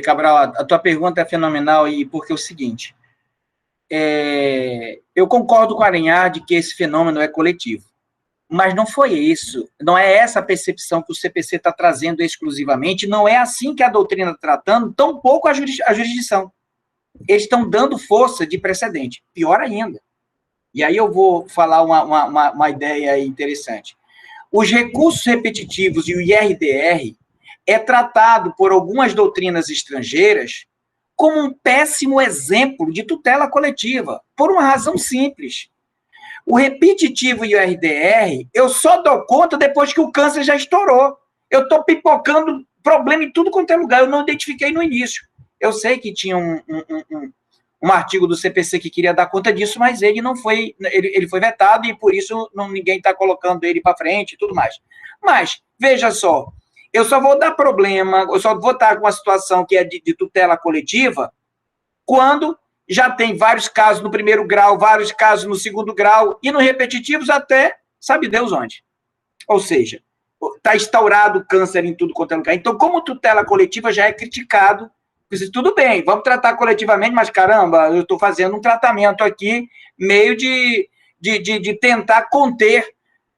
Cabral, a tua pergunta é fenomenal, e porque é o seguinte, eu concordo com a Arenhar de que esse fenômeno é coletivo, mas não foi isso, não é essa a percepção que o CPC está trazendo exclusivamente, não é assim que a doutrina está tratando, tampouco a jurisdição. Eles estão dando força de precedente, pior ainda. E aí eu vou falar uma ideia interessante. Os recursos repetitivos e o IRDR é tratado por algumas doutrinas estrangeiras como um péssimo exemplo de tutela coletiva, por uma razão simples. O repetitivo e o IRDR, eu só dou conta depois que o câncer já estourou. Eu estou pipocando problema em tudo quanto é lugar, eu não identifiquei no início. Eu sei que tinha um artigo do CPC que queria dar conta disso, mas ele não foi, ele foi vetado e por isso ninguém está colocando ele para frente e tudo mais. Mas, veja só, eu só vou dar problema, eu só vou estar com uma situação que é de tutela coletiva quando já tem vários casos no primeiro grau, vários casos no segundo grau, e no repetitivos até sabe Deus onde. Ou seja, está instaurado o câncer em tudo quanto é lugar. Então, como tutela coletiva já é criticado, tudo bem, vamos tratar coletivamente, mas caramba, eu estou fazendo um tratamento aqui meio de tentar conter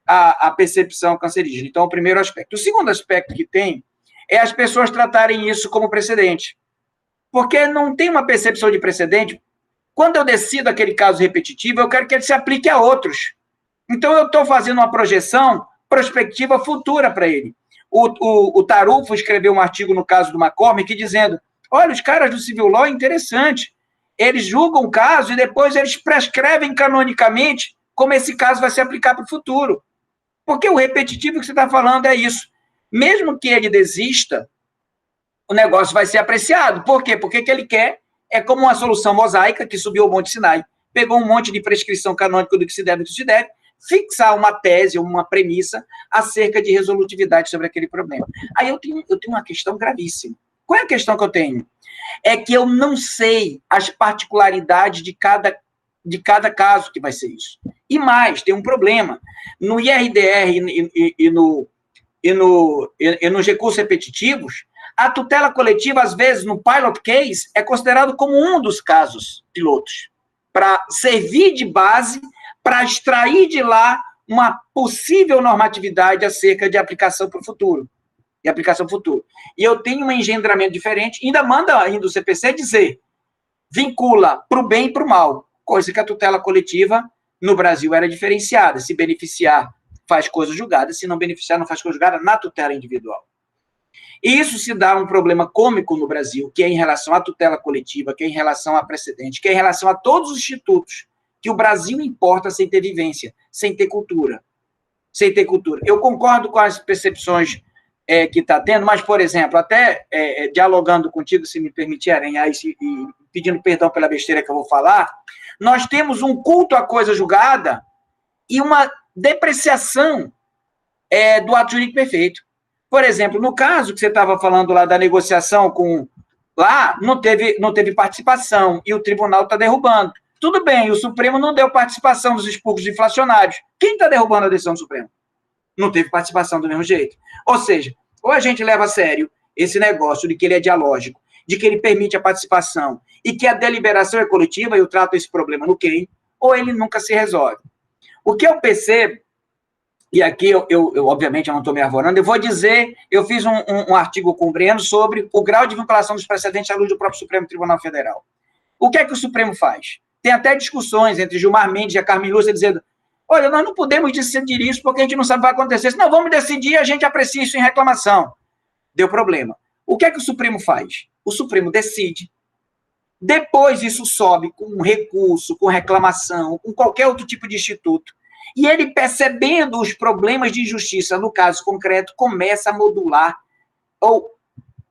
a percepção cancerígena. Então, o primeiro aspecto. O segundo aspecto que tem é as pessoas tratarem isso como precedente. Porque não tem uma percepção de precedente. Quando eu decido aquele caso repetitivo, eu quero que ele se aplique a outros. Então, eu estou fazendo uma projeção prospectiva futura para ele. O Tarufo escreveu um artigo no caso do McCormick dizendo, olha, os caras do Civil Law é interessante. Eles julgam o caso e depois eles prescrevem canonicamente como esse caso vai se aplicar para o futuro. Porque o repetitivo que você está falando é isso. Mesmo que ele desista, o negócio vai ser apreciado. Por quê? Porque o que ele quer é como uma solução mosaica que subiu ao Monte Sinai, pegou um monte de prescrição canônica do que se deve e do que se deve, fixar uma tese, uma premissa acerca de resolutividade sobre aquele problema. Aí eu tenho uma questão gravíssima. Qual é a questão que eu tenho? É que eu não sei as particularidades de cada caso que vai ser isso. E mais, tem um problema. No IRDR e nos recursos repetitivos, a tutela coletiva, às vezes, no pilot case, é considerado como um dos casos pilotos, para servir de base, para extrair de lá uma possível normatividade acerca de aplicação para o futuro. E eu tenho um engendramento diferente, ainda manda o CPC dizer, vincula para o bem e para o mal, coisa que a tutela coletiva no Brasil era diferenciada. Se beneficiar, faz coisa julgada, se não beneficiar, não faz coisa julgada na tutela individual. E isso se dá um problema cômico no Brasil, que é em relação à tutela coletiva, que é em relação a precedente, que é em relação a todos os institutos que o Brasil importa sem ter vivência, sem ter cultura. Eu concordo com as percepções que está tendo, mas, por exemplo, até dialogando contigo, se me permitir, Arenhar, e pedindo perdão pela besteira que eu vou falar, nós temos um culto à coisa julgada e uma depreciação do ato jurídico perfeito. Por exemplo, no caso que você estava falando lá da negociação lá não teve participação e o tribunal está derrubando. Tudo bem, o Supremo não deu participação dos expurgos inflacionários. Quem está derrubando a decisão do Supremo? Não teve participação do mesmo jeito. Ou seja, ou a gente leva a sério esse negócio de que ele é dialógico, de que ele permite a participação e que a deliberação é coletiva, e eu trato esse problema no quem, ou ele nunca se resolve. O que eu percebo, e aqui eu obviamente eu não estou me arvorando, eu vou dizer, eu fiz um artigo com o Breno sobre o grau de vinculação dos precedentes à luz do próprio Supremo Tribunal Federal. O que é que o Supremo faz? Tem até discussões entre Gilmar Mendes e a Carmen Lúcia dizendo, olha, nós não podemos decidir isso porque a gente não sabe o que vai acontecer. Não, vamos decidir e a gente aprecia isso em reclamação. Deu problema. O que é que o Supremo faz? O Supremo decide. Depois isso sobe com um recurso, com reclamação, com qualquer outro tipo de instituto. E ele, percebendo os problemas de injustiça no caso concreto, começa a modular ou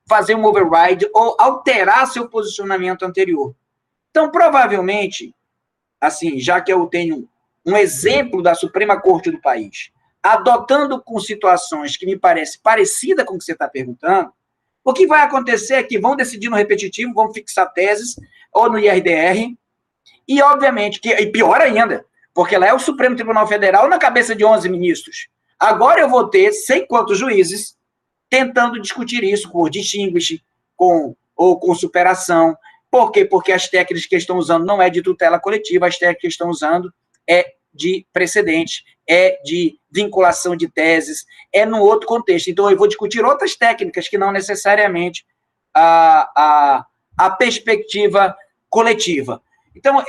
fazer um override ou alterar seu posicionamento anterior. Então, provavelmente, assim, já que eu tenho um exemplo da Suprema Corte do país, adotando com situações que me parecem parecidas com o que você está perguntando, o que vai acontecer é que vão decidir no repetitivo, vão fixar teses, ou no IRDR, e, obviamente, e pior ainda, porque lá é o Supremo Tribunal Federal na cabeça de 11 ministros. Agora eu vou ter sei quantos juízes tentando discutir isso por distinguish, ou com superação. Por quê? Porque as técnicas que estão usando não é de tutela coletiva, as técnicas que estão usando é de precedentes, é de vinculação de teses, é num outro contexto. Então, eu vou discutir outras técnicas que não necessariamente a perspectiva coletiva. Então,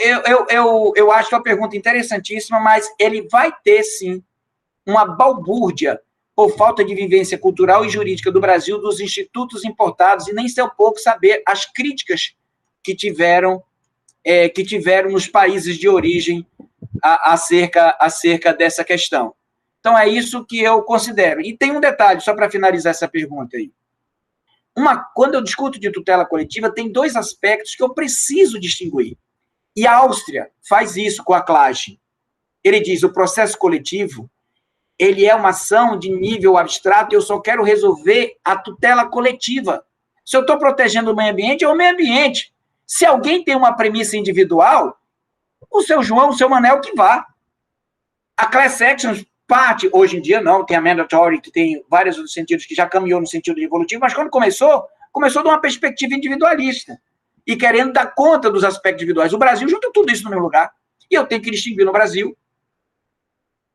eu acho que é uma pergunta interessantíssima, mas ele vai ter, sim, uma balbúrdia por falta de vivência cultural e jurídica do Brasil, dos institutos importados, e nem ser um pouco saber as críticas que tiveram nos países de origem acerca dessa questão. Então, é isso que eu considero. E tem um detalhe, só para finalizar essa pergunta aí. Quando eu discuto de tutela coletiva, tem dois aspectos que eu preciso distinguir. E a Áustria faz isso com a CLAGE. Ele diz, o processo coletivo, ele é uma ação de nível abstrato, eu só quero resolver a tutela coletiva. Se eu estou protegendo o meio ambiente, é o meio ambiente. Se alguém tem uma premissa individual, o seu João, o seu Manel que vá. A class action parte, hoje em dia não, tem a mandatory, que tem vários outros sentidos, que já caminhou no sentido evolutivo, mas quando começou de uma perspectiva individualista, e querendo dar conta dos aspectos individuais. O Brasil junta tudo isso no meu lugar, e eu tenho que distinguir no Brasil,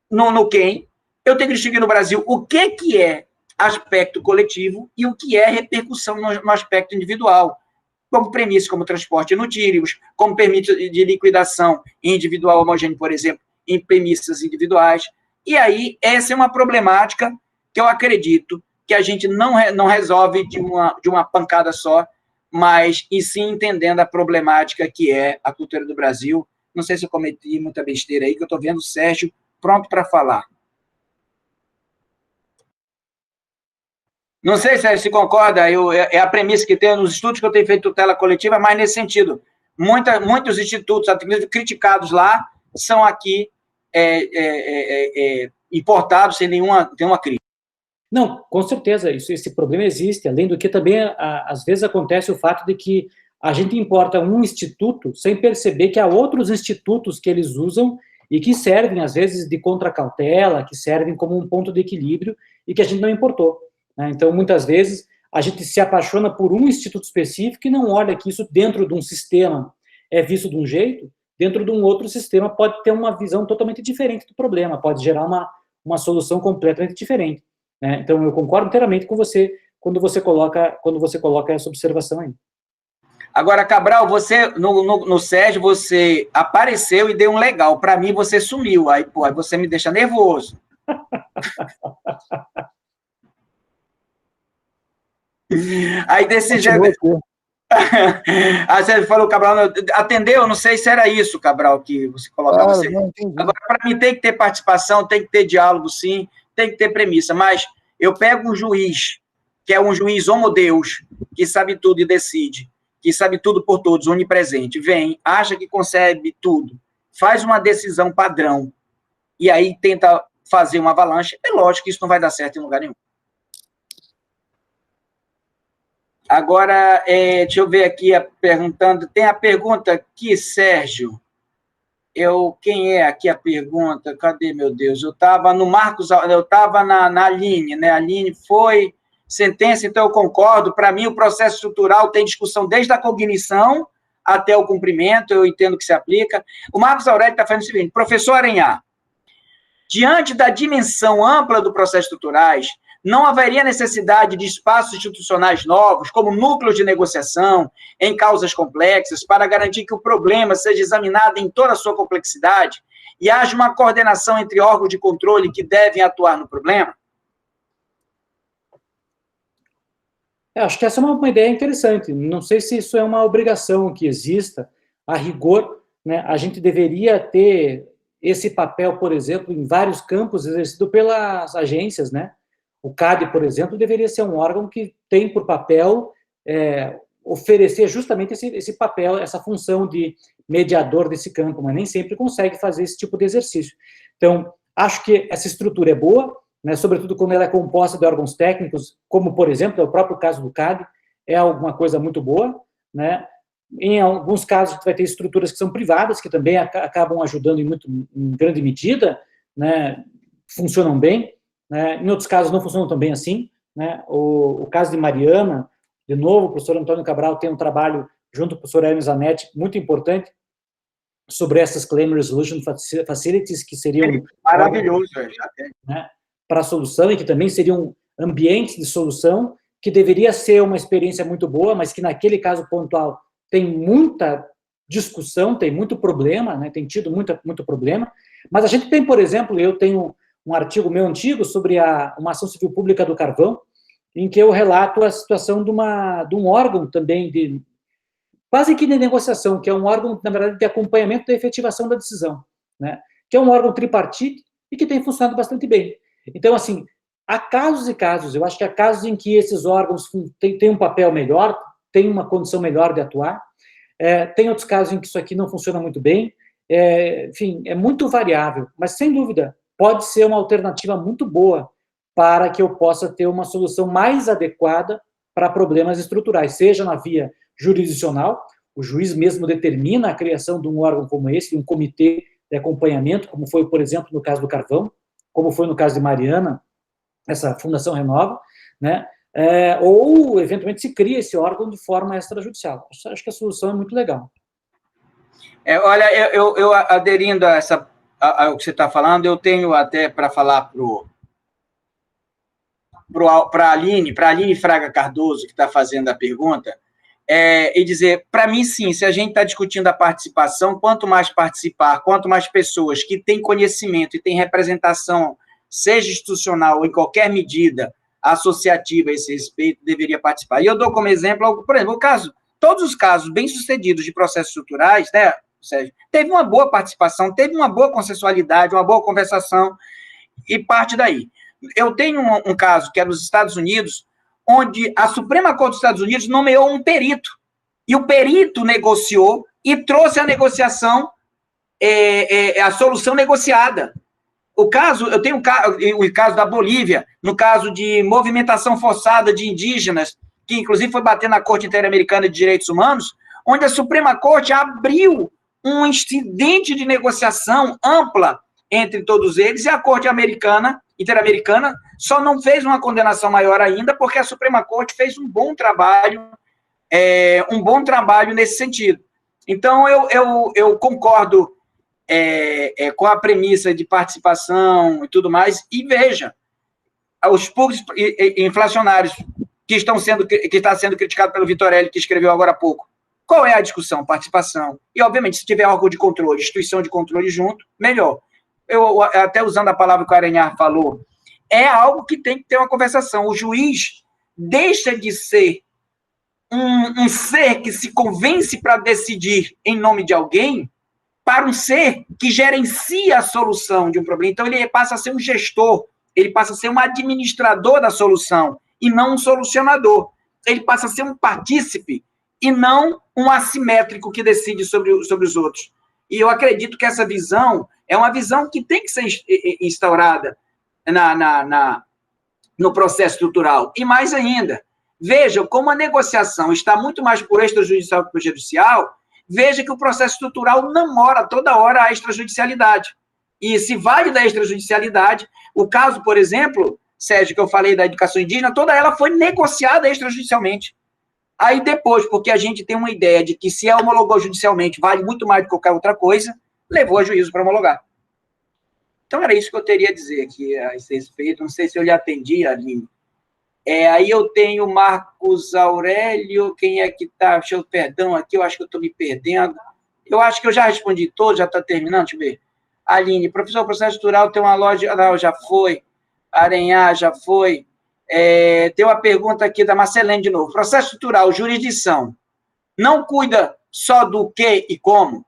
no quem, eu tenho que distinguir no Brasil o que é aspecto coletivo e o que é repercussão no aspecto individual, como premissa, como transporte nutírios, como permite de liquidação individual homogêneo, por exemplo, em premissas individuais. E aí, essa é uma problemática que eu acredito que a gente não resolve de uma pancada só, mas, e sim, entendendo a problemática que é a cultura do Brasil. Não sei se eu cometi muita besteira aí, que eu estou vendo o Sérgio pronto para falar. Não sei, Sérgio, se concorda, é a premissa que tem nos estudos que eu tenho feito tutela coletiva, mas nesse sentido. Muitos institutos criticados lá são aqui importados sem nenhuma crítica. Não, com certeza, esse problema existe, além do que também, às vezes, acontece o fato de que a gente importa um instituto sem perceber que há outros institutos que eles usam e que servem, às vezes, de contracautela, que servem como um ponto de equilíbrio e que a gente não importou. Né? Então, muitas vezes, a gente se apaixona por um instituto específico e não olha que isso dentro de um sistema é visto de um jeito, dentro de um outro sistema pode ter uma visão totalmente diferente do problema, pode gerar uma solução completamente diferente. Né? Então, eu concordo inteiramente com você quando você coloca essa observação aí. Agora, Cabral, você, no Sérgio, você apareceu e deu um legal. Para mim, você sumiu. Aí você me deixa nervoso. Aí, desse jeito... Aí você falou, Cabral, atendeu? Não sei se era isso, Cabral, que você colocava. Agora, para mim, tem que ter participação, tem que ter diálogo, sim, tem que ter premissa, mas eu pego um juiz, que é um juiz homodeus, que sabe tudo e decide, que sabe tudo por todos, onipresente, vem, acha que consegue tudo, faz uma decisão padrão, e aí tenta fazer uma avalanche, é lógico que isso não vai dar certo em lugar nenhum. Agora, deixa eu ver aqui, perguntando, tem a pergunta aqui, Sérgio, quem é aqui a pergunta? Cadê, meu Deus? Eu estava no Marcos, eu estava na Aline, né? A Aline foi sentença, então eu concordo. Para mim, o processo estrutural tem discussão desde a cognição até o cumprimento, eu entendo que se aplica. O Marcos Aurélio está fazendo o seguinte, professor Arenhar, diante da dimensão ampla do processo estruturais, não haveria necessidade de espaços institucionais novos, como núcleos de negociação, em causas complexas, para garantir que o problema seja examinado em toda a sua complexidade e haja uma coordenação entre órgãos de controle que devem atuar no problema? Acho que essa é uma ideia interessante. Não sei se isso é uma obrigação que exista. A rigor, né, a gente deveria ter esse papel, por exemplo, em vários campos exercido pelas agências, né? O CAD, por exemplo, deveria ser um órgão que tem por papel oferecer justamente esse papel, essa função de mediador desse campo, mas nem sempre consegue fazer esse tipo de exercício. Então, acho que essa estrutura é boa, né, sobretudo quando ela é composta de órgãos técnicos, como, por exemplo, é o próprio caso do CAD, é alguma coisa muito boa, né? Em alguns casos, vai ter estruturas que são privadas, que também acabam ajudando em grande medida, né, funcionam bem, né? Em outros casos não funcionam tão bem assim, né? O caso de Mariana, de novo, o professor Antônio Cabral tem um trabalho, junto com o professor Hermes Zanetti, muito importante, sobre essas Claim Resolution Facilities, que seriam... Maravilhoso, já tem. Né, para a solução, e que também seriam ambientes de solução, que deveria ser uma experiência muito boa, mas que naquele caso pontual tem muita discussão, tem muito problema, né, tem tido muito problema, mas a gente tem, por exemplo, eu tenho um artigo meu antigo sobre uma ação civil pública do carvão, em que eu relato a situação de um órgão também de quase que de negociação, que é um órgão, na verdade, de acompanhamento da efetivação da decisão, né, que é um órgão tripartite e que tem funcionado bastante bem. Então, assim, há casos e casos, eu acho que há casos em que esses órgãos têm um papel melhor, têm uma condição melhor de atuar, tem outros casos em que isso aqui não funciona muito bem, enfim, é muito variável, mas, sem dúvida, pode ser uma alternativa muito boa para que eu possa ter uma solução mais adequada para problemas estruturais, seja na via jurisdicional, o juiz mesmo determina a criação de um órgão como esse, de um comitê de acompanhamento, como foi, por exemplo, no caso do carvão, como foi no caso de Mariana, essa Fundação Renova, né? Ou, eventualmente, se cria esse órgão de forma extrajudicial. Acho que a solução é muito legal. Olha, eu aderindo ao que você está falando, eu tenho até para falar para a Aline Fraga Cardoso, que está fazendo a pergunta, e dizer, para mim, sim, se a gente está discutindo a participação, quanto mais participar, quanto mais pessoas que têm conhecimento e têm representação, seja institucional ou em qualquer medida associativa a esse respeito, deveria participar. E eu dou como exemplo, por exemplo, todos os casos bem-sucedidos de processos estruturais, né, Sérgio, teve uma boa participação, teve uma boa consensualidade, uma boa conversação, e parte daí. Eu tenho um caso que é nos Estados Unidos, onde a Suprema Corte dos Estados Unidos nomeou um perito, e o perito negociou e trouxe a negociação, a solução negociada. Eu tenho o caso da Bolívia, no caso de movimentação forçada de indígenas, que inclusive foi bater na Corte Interamericana de Direitos Humanos, onde a Suprema Corte abriu um incidente de negociação ampla entre todos eles, e a Corte Interamericana só não fez uma condenação maior ainda, porque a Suprema Corte fez um bom trabalho nesse sentido. Então, eu concordo com a premissa de participação e tudo mais, e veja, os públicos inflacionários que está sendo criticado pelo Vitorelli, que escreveu agora há pouco, qual é a discussão? Participação. E, obviamente, se tiver órgão de controle, instituição de controle junto, melhor. Eu, até usando a palavra que o Arenhar falou, é algo que tem que ter uma conversação. O juiz deixa de ser um ser que se convence para decidir em nome de alguém para um ser que gerencia a solução de um problema. Então, ele passa a ser um gestor, ele passa a ser um administrador da solução e não um solucionador. Ele passa a ser um partícipe e não um assimétrico que decide sobre os outros. E eu acredito que essa visão é uma visão que tem que ser instaurada no processo estrutural. E mais ainda, vejam como a negociação está muito mais por extrajudicial que por judicial, veja que o processo estrutural namora toda hora a extrajudicialidade. E se vale da extrajudicialidade, o caso, por exemplo, Sérgio, que eu falei da educação indígena, toda ela foi negociada extrajudicialmente. Aí depois, porque a gente tem uma ideia de que se homologou judicialmente vale muito mais do que qualquer outra coisa, levou a juízo para homologar. Então, era isso que eu teria a dizer aqui a esse respeito. Não sei se eu lhe atendi, Aline. Aí eu tenho Marcos Aurélio, quem é que está? Deixa eu, perdão, aqui eu acho que eu estou me perdendo. Eu acho que eu já respondi todos, já está terminando, deixa eu ver. Aline, professor, o processo estrutural tem uma loja... Não, já foi. Arenhar, já foi. Tem uma pergunta aqui da Marcelene de novo. Processo estrutural, jurisdição, não cuida só do que e como?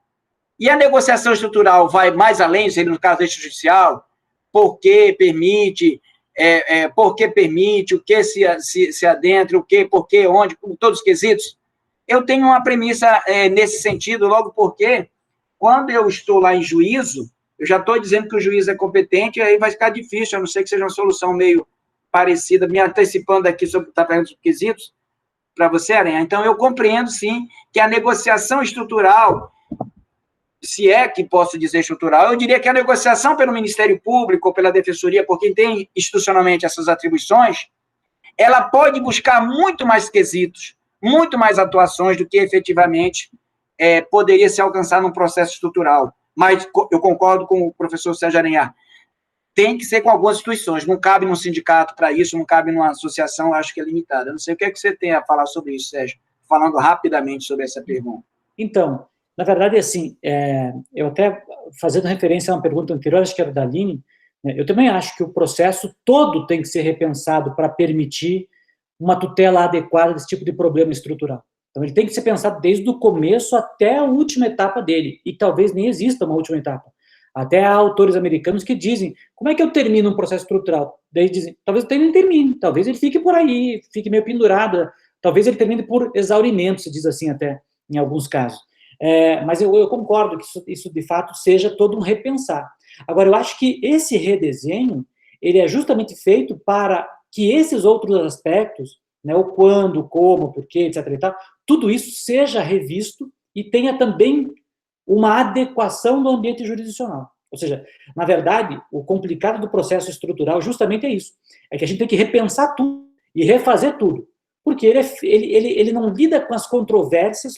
E a negociação estrutural vai mais além, seria no caso extrajudicial, por que permite, o que se adentra, o que, por que, onde, todos os quesitos. eu tenho uma premissa nesse sentido, logo porque, quando eu estou lá em juízo, eu já estou dizendo que o juiz é competente, e aí vai ficar difícil, a não ser que seja uma solução meio parecida, me antecipando aqui sobre os quesitos, para você, Aranha. Então, eu compreendo, sim, que a negociação estrutural, se é que posso dizer estrutural, eu diria que a negociação pelo Ministério Público ou pela Defensoria, por quem tem institucionalmente essas atribuições, ela pode buscar muito mais quesitos, muito mais atuações do que efetivamente poderia se alcançar num processo estrutural. Mas eu concordo com o professor Sérgio Aranhar, tem que ser com algumas instituições, não cabe num sindicato para isso, não cabe numa associação, acho que é limitada. Eu não sei o que é que você tem a falar sobre isso, Sérgio, falando rapidamente sobre essa pergunta. Então, na verdade, assim, eu até, fazendo referência a uma pergunta anterior, acho que era da Aline, né, eu também acho que o processo todo tem que ser repensado para permitir uma tutela adequada desse tipo de problema estrutural. Então, ele tem que ser pensado desde o começo até a última etapa dele, e talvez nem exista uma última etapa. Até há autores americanos que dizem, como é que eu termino um processo estrutural? Daí dizem, talvez ele nem termine, talvez ele fique por aí, fique meio pendurado, talvez ele termine por exaurimento, se diz assim até, em alguns casos. Mas eu concordo que isso, de fato, seja todo um repensar. Agora, eu acho que esse redesenho, ele é justamente feito para que esses outros aspectos, né, o quando, como, porquê, etc. e tal, tudo isso seja revisto e tenha também uma adequação no ambiente jurisdicional. Ou seja, na verdade, o complicado do processo estrutural justamente é isso. É que a gente tem que repensar tudo e refazer tudo. Porque ele não lida com as controvérsias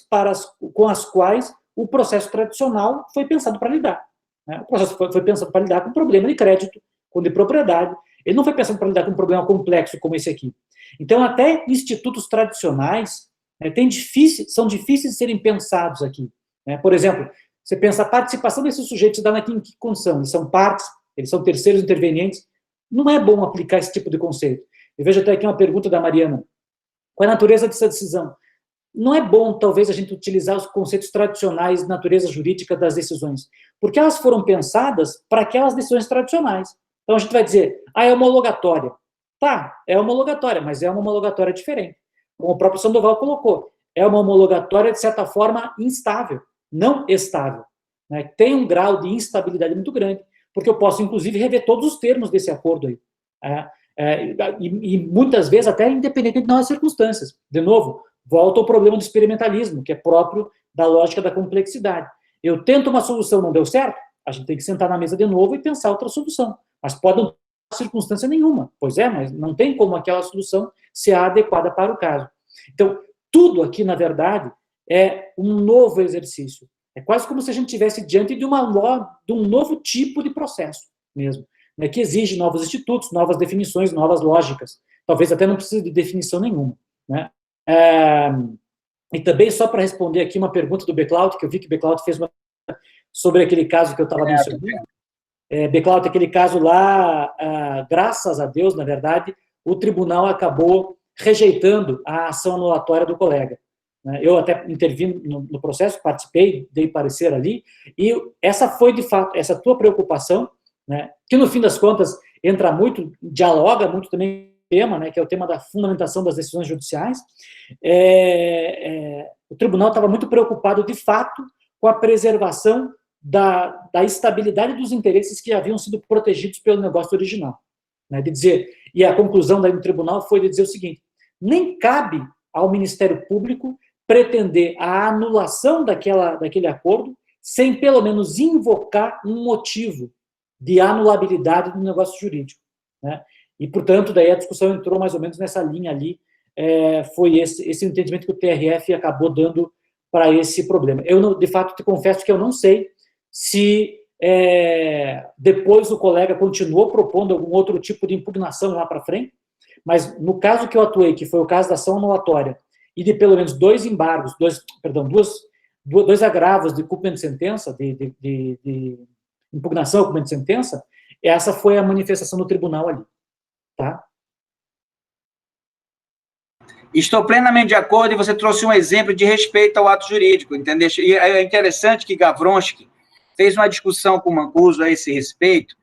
com as quais o processo tradicional foi pensado para lidar. Né? O processo foi pensado para lidar com problema de crédito, com de propriedade. Ele não foi pensado para lidar com um problema complexo como esse aqui. Então, até institutos tradicionais são difíceis de serem pensados aqui. Né? Por exemplo, você pensa a participação desses sujeitos se dá em que condição? Eles são partes, eles são terceiros intervenientes. Não é bom aplicar esse tipo de conceito. Eu vejo até aqui uma pergunta da Mariana. Qual é a natureza dessa decisão? Não é bom, talvez, a gente utilizar os conceitos tradicionais de natureza jurídica das decisões, porque elas foram pensadas para aquelas decisões tradicionais. Então, a gente vai dizer, é homologatória. Tá, é homologatória, mas é uma homologatória diferente. Como o próprio Sandoval colocou, é uma homologatória, de certa forma, instável, não estável. Né? Tem um grau de instabilidade muito grande, porque eu posso, inclusive, rever todos os termos desse acordo aí. E muitas vezes até independente de novas circunstâncias. De novo, volta ao problema do experimentalismo, que é próprio da lógica da complexidade. Eu tento uma solução, não deu certo, a gente tem que sentar na mesa de novo e pensar outra solução. Mas pode não ter circunstância nenhuma. Pois é, mas não tem como aquela solução ser adequada para o caso. Então, tudo aqui, na verdade, é um novo exercício. É quase como se a gente estivesse diante de um novo tipo de processo mesmo, né, que exige novos institutos, novas definições, novas lógicas. Talvez até não precise de definição nenhuma. Né? E também, só para responder aqui uma pergunta do Beclaut, que eu vi que o Beclaut fez uma sobre aquele caso que eu estava mencionando. Beclaut, aquele caso lá, graças a Deus, na verdade, o tribunal acabou rejeitando a ação anulatória do colega. Eu até intervim no processo, participei, dei parecer ali, e essa foi, de fato, essa tua preocupação, né, que no fim das contas entra muito, dialoga muito também com o tema, né, que é o tema da fundamentação das decisões judiciais. O tribunal estava muito preocupado, de fato, com a preservação da estabilidade dos interesses que haviam sido protegidos pelo negócio original. Né, de dizer, e a conclusão daí do tribunal foi de dizer o seguinte, nem cabe ao Ministério Público pretender a anulação daquele acordo sem, pelo menos, invocar um motivo de anulabilidade do negócio jurídico. Né? E, portanto, daí a discussão entrou mais ou menos nessa linha ali, foi esse entendimento que o TRF acabou dando para esse problema. Eu, de fato, te confesso que eu não sei se depois o colega continuou propondo algum outro tipo de impugnação lá para frente, mas no caso que eu atuei, que foi o caso da ação anulatória, e de pelo menos dois embargos, dois agravos de cumprimento de sentença, de impugnação ao cumprimento de sentença, essa foi a manifestação do tribunal ali. Tá? Estou plenamente de acordo, e você trouxe um exemplo de respeito ao ato jurídico, entendeu? E é interessante que Gavronski fez uma discussão com o Mancuso a esse respeito,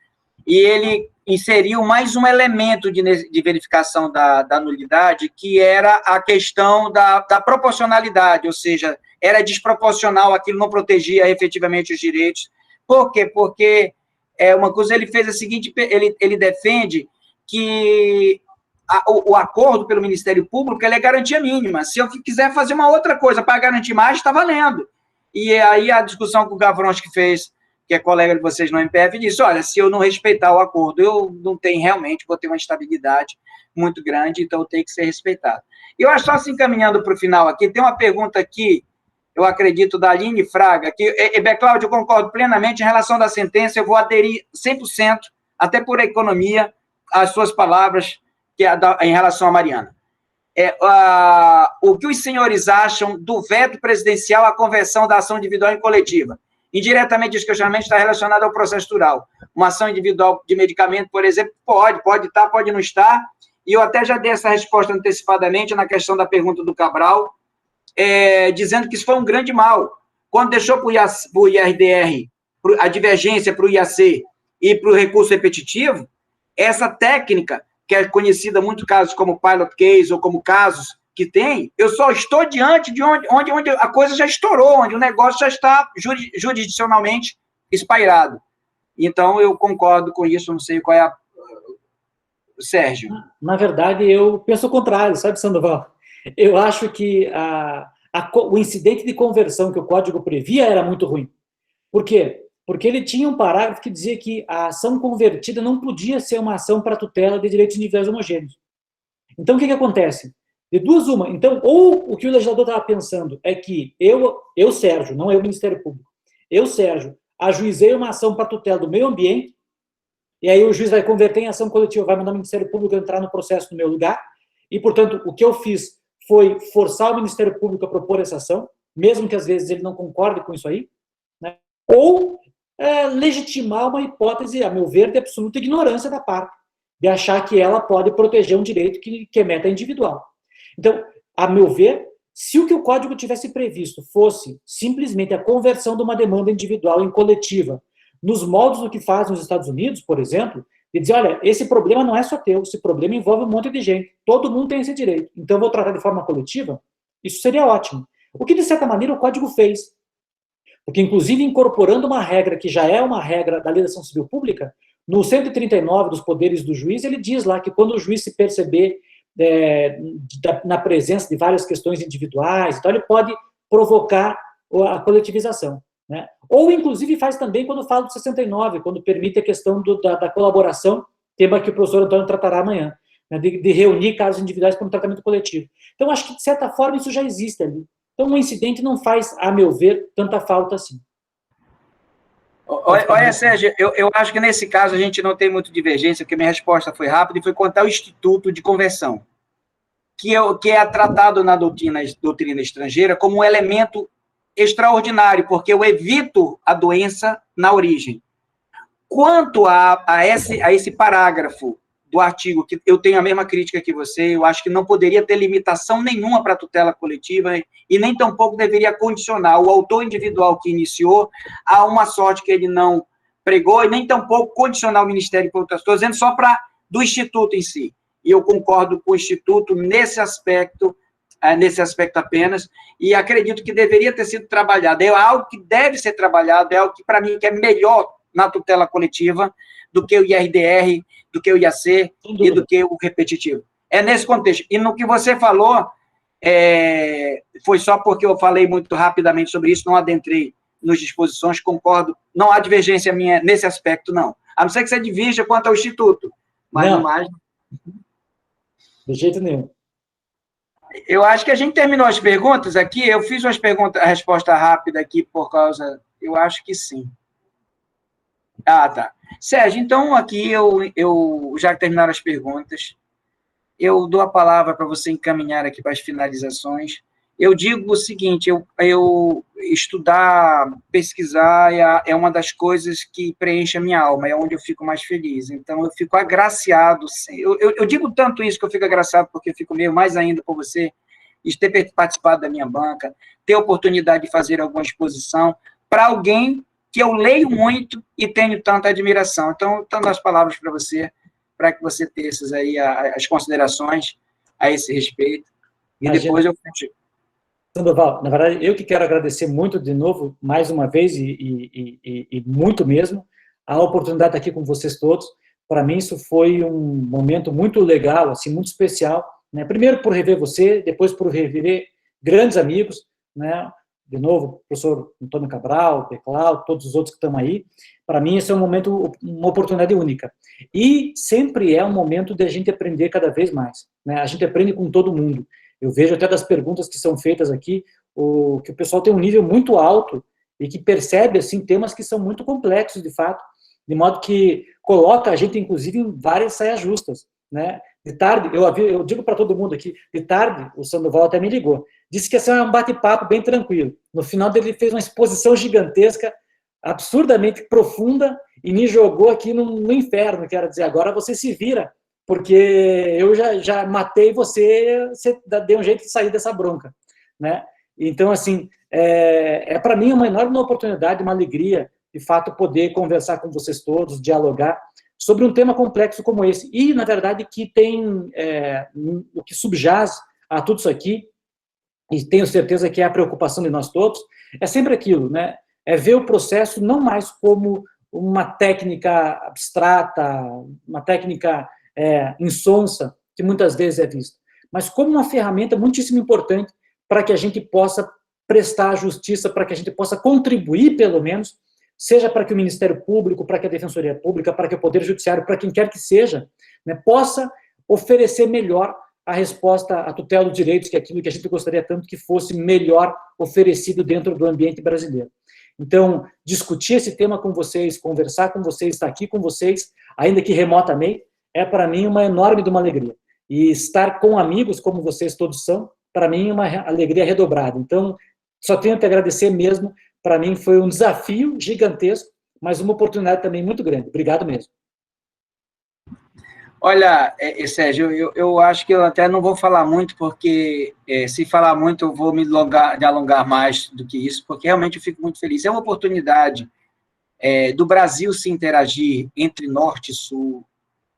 e ele inseriu mais um elemento de verificação da nulidade, que era a questão da proporcionalidade, ou seja, era desproporcional, aquilo não protegia efetivamente os direitos. Por quê? Porque uma coisa, ele fez a seguinte, ele defende que o acordo pelo Ministério Público ele é garantia mínima. Se eu quiser fazer uma outra coisa para garantir mais, está valendo. E aí a discussão que o Gavronsky fez, que é colega de vocês no MPF, disse, olha, se eu não respeitar o acordo, eu não tenho realmente, vou ter uma instabilidade muito grande, então eu tenho que ser respeitado. E eu acho só assim, caminhando para o final aqui, tem uma pergunta aqui, eu acredito, da Aline Fraga, que, Cláudio, eu concordo plenamente em relação da sentença, eu vou aderir 100%, até por economia, às suas palavras em relação a Mariana. O que os senhores acham do veto presidencial à conversão da ação individual em coletiva? Indiretamente, esse questionamento está relacionado ao processo rural. Uma ação individual de medicamento, por exemplo, pode estar, pode não estar, e eu até já dei essa resposta antecipadamente na questão da pergunta do Cabral, dizendo que isso foi um grande mal. Quando deixou para o IRDR a divergência para o IAC e para o recurso repetitivo, essa técnica, que é conhecida em muitos casos como pilot case ou como casos que tem, eu só estou diante de onde a coisa já estourou, onde o negócio já está jurisdicionalmente espairado. Então, eu concordo com isso, não sei qual é Sérgio. Na verdade, eu penso o contrário, sabe, Sandoval? Eu acho que o incidente de conversão que o Código previa era muito ruim. Por quê? Porque ele tinha um parágrafo que dizia que a ação convertida não podia ser uma ação para tutela de direitos individuais homogêneos. Então, o que acontece? De duas, uma. Então, ou o que o legislador estava pensando é que eu, Sérgio, não é o Ministério Público, eu, Sérgio, ajuizei uma ação para tutela do meio ambiente, e aí o juiz vai converter em ação coletiva, vai mandar o Ministério Público entrar no processo no meu lugar, e, portanto, o que eu fiz foi forçar o Ministério Público a propor essa ação, mesmo que às vezes ele não concorde com isso aí, né? Ou legitimar uma hipótese, a meu ver, de absoluta ignorância da parte, de achar que ela pode proteger um direito que é meta individual. Então, a meu ver, se o que o Código tivesse previsto fosse simplesmente a conversão de uma demanda individual em coletiva, nos moldes do que faz nos Estados Unidos, por exemplo, de dizer, olha, esse problema não é só teu, esse problema envolve um monte de gente, todo mundo tem esse direito, então eu vou tratar de forma coletiva, isso seria ótimo. O que, de certa maneira, o Código fez. Porque, inclusive, incorporando uma regra que já é uma regra da Lei da Ação Civil Pública, no 139 dos poderes do juiz, ele diz lá que quando o juiz se perceber na presença de várias questões individuais, então ele pode provocar a coletivização, né? Ou, inclusive, faz também quando fala do 69, quando permite a questão da colaboração, tema que o professor Antônio tratará amanhã, né, de reunir casos individuais para um tratamento coletivo. Então, acho que, de certa forma, isso já existe ali. Então, um incidente não faz, a meu ver, tanta falta assim. Olha, Sérgio, eu acho que nesse caso a gente não tem muita divergência, porque minha resposta foi rápida e foi quanto ao Instituto de Conversão, que é tratado na doutrina estrangeira como um elemento extraordinário, porque eu evito a doença na origem. Quanto a esse parágrafo do artigo, que eu tenho a mesma crítica que você, eu acho que não poderia ter limitação nenhuma para a tutela coletiva e nem tampouco deveria condicionar o autor individual que iniciou a uma sorte que ele não pregou e nem tampouco condicionar o Ministério Público. Estou dizendo só do Instituto em si. E eu concordo com o Instituto nesse aspecto apenas, e acredito que deveria ter sido trabalhado. É algo que deve ser trabalhado, é algo que, para mim, que é melhor na tutela coletiva do que o IRDR, do que o IAC e do que o repetitivo. É nesse contexto. E no que você falou, foi só porque eu falei muito rapidamente sobre isso, não adentrei nas disposições, concordo, não há divergência minha nesse aspecto, não. A não ser que você divirja quanto ao Instituto. Mas não mais. De jeito nenhum. Eu acho que a gente terminou as perguntas aqui. Eu fiz a resposta rápida aqui por causa... Eu acho que sim. Ah, tá. Sérgio, então aqui eu já terminaram as perguntas. Eu dou a palavra para você encaminhar aqui para as finalizações. Eu digo o seguinte, eu estudar, pesquisar é uma das coisas que preenche a minha alma, é onde eu fico mais feliz. Então, eu fico agraciado. Eu digo tanto isso que eu fico agraciado, porque eu fico meio mais ainda por você, de ter participado da minha banca, ter a oportunidade de fazer alguma exposição para alguém que eu leio muito e tenho tanta admiração. Então, dando as palavras para você, para que você tecesse aí as considerações a esse respeito. E Imagina. Depois eu fecho. Sandoval, na verdade, eu que quero agradecer muito de novo, mais uma vez, e muito mesmo, a oportunidade de estar aqui com vocês todos. Para mim, isso foi um momento muito legal, assim, muito especial, né? Primeiro por rever você, depois por rever grandes amigos, né? De novo, o professor Antônio Cabral, Beclau, todos os outros que estão aí. Para mim, esse é um momento, uma oportunidade única. E sempre é um momento de a gente aprender cada vez mais, né? A gente aprende com todo mundo. Eu vejo até das perguntas que são feitas aqui, que o pessoal tem um nível muito alto e que percebe, assim, temas que são muito complexos, de fato, de modo que coloca a gente, inclusive, em várias saias justas, né? De tarde, eu digo para todo mundo aqui, de tarde, o Sandoval até me ligou, disse que ia ser um bate-papo bem tranquilo. No final dele, ele fez uma exposição gigantesca, absurdamente profunda, e me jogou aqui no inferno, quero dizer, agora você se vira, porque eu já matei você deu um jeito de sair dessa bronca, né? Então, assim, para mim uma enorme oportunidade, uma alegria, de fato, poder conversar com vocês todos, dialogar sobre um tema complexo como esse. E, na verdade, que tem o que subjaz a tudo isso aqui, e tenho certeza que é a preocupação de nós todos, é sempre aquilo, né? É ver o processo não mais como uma técnica abstrata, uma técnica insonsa, que muitas vezes é vista, mas como uma ferramenta muitíssimo importante para que a gente possa prestar justiça, para que a gente possa contribuir, pelo menos, seja para que o Ministério Público, para que a Defensoria Pública, para que o Poder Judiciário, para quem quer que seja, né, possa oferecer melhor a resposta à tutela dos direitos, que é aquilo que a gente gostaria tanto que fosse melhor oferecido dentro do ambiente brasileiro. Então, discutir esse tema com vocês, conversar com vocês, estar aqui com vocês, ainda que remotamente, é para mim uma enorme de uma alegria. E estar com amigos, como vocês todos são, para mim é uma alegria redobrada. Então, só tenho que agradecer mesmo. Para mim foi um desafio gigantesco, mas uma oportunidade também muito grande. Obrigado mesmo. Olha, Sérgio, eu acho que eu até não vou falar muito, porque se falar muito eu vou me alongar mais do que isso, porque realmente eu fico muito feliz. É uma oportunidade do Brasil se interagir entre Norte e Sul,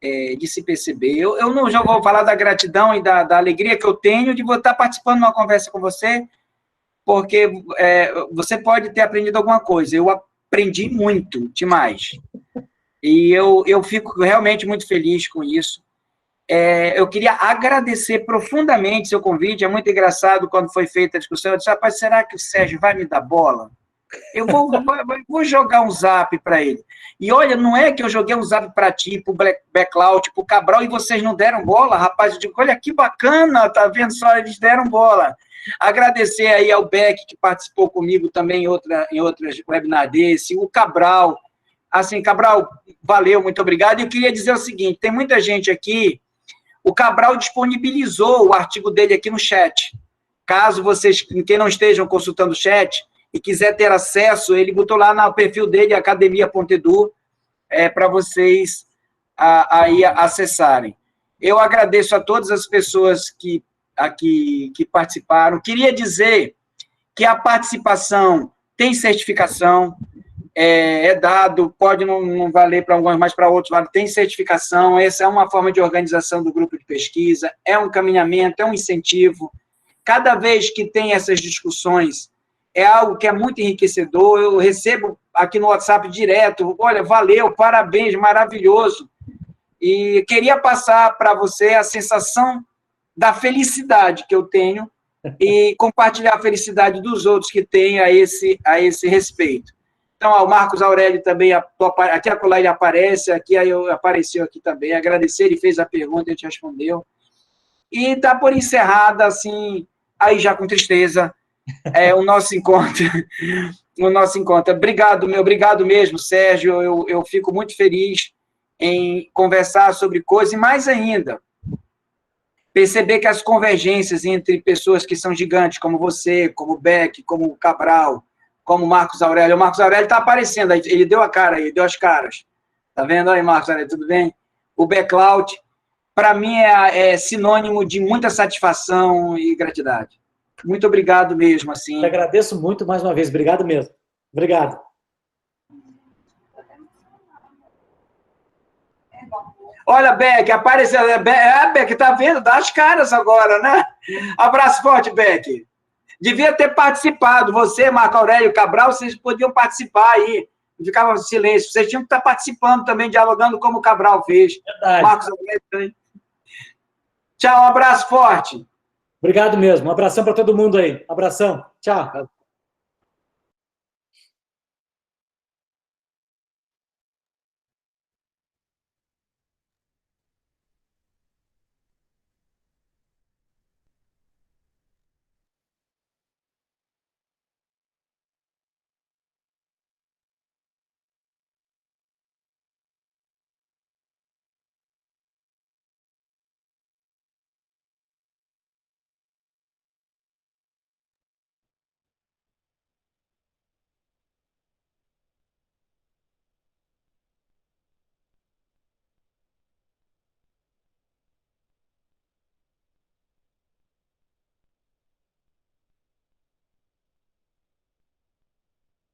de se perceber. Eu não já vou falar da gratidão e da alegria que eu tenho de estar participando de uma conversa com você, porque você pode ter aprendido alguma coisa. Eu aprendi muito, demais. E eu fico realmente muito feliz com isso. Eu queria agradecer profundamente seu convite. É muito engraçado quando foi feita a discussão. Eu disse, rapaz, será que o Sérgio vai me dar bola? Eu vou jogar um zap para ele. E olha, não é que eu joguei um zap para ti, para o Beclau, para o Cabral, e vocês não deram bola, rapaz. Eu digo, olha que bacana, tá vendo só? Eles deram bola. Agradecer aí ao Beck, que participou comigo também em outras webinars desse, o Cabral. Assim, Cabral, valeu, muito obrigado. E eu queria dizer o seguinte, tem muita gente aqui, o Cabral disponibilizou o artigo dele aqui no chat. Caso vocês, quem não estejam consultando o chat e quiser ter acesso, ele botou lá no perfil dele, academia.edu, para vocês aí acessarem. Eu agradeço a todas as pessoas que participaram. Queria dizer que a participação tem certificação, dado, pode não valer para alguns, mas para outros tem certificação. Essa é uma forma de organização do grupo de pesquisa, é um encaminhamento, é um incentivo. Cada vez que tem essas discussões, é algo que é muito enriquecedor. Eu recebo aqui no WhatsApp direto, olha, valeu, parabéns, maravilhoso. E queria passar para você a sensação da felicidade que eu tenho e compartilhar a felicidade dos outros que têm a esse respeito. Então, o Marcos Aurélio também, aqui a colar ele aparece, apareceu aqui também, agradecer, ele fez a pergunta, a gente respondeu. E está por encerrada, assim, aí já com tristeza, o nosso encontro. Obrigado mesmo, Sérgio, eu fico muito feliz em conversar sobre coisas, e mais ainda, perceber que as convergências entre pessoas que são gigantes, como você, como Beck, como Cabral, como Marcos Aurélio. O Marcos Aurélio está aparecendo, ele deu a cara, ele deu as caras. Está vendo aí, Marcos Aurélio, tudo bem? O Beclau, para mim, é sinônimo de muita satisfação e gratidão. Muito obrigado mesmo. Assim. Eu agradeço muito mais uma vez, obrigado mesmo. Obrigado. Olha, Beck, apareceu. Beck, tá vendo? Dá as caras agora, né? Abraço forte, Beck. Devia ter participado. Você, Marco Aurélio Cabral, vocês podiam participar aí. Ficava em silêncio. Vocês tinham que estar participando também, dialogando como o Cabral fez. Verdade. Marcos Aurélio também. Tchau, um abraço forte. Obrigado mesmo. Um abração para todo mundo aí. Abração. Tchau.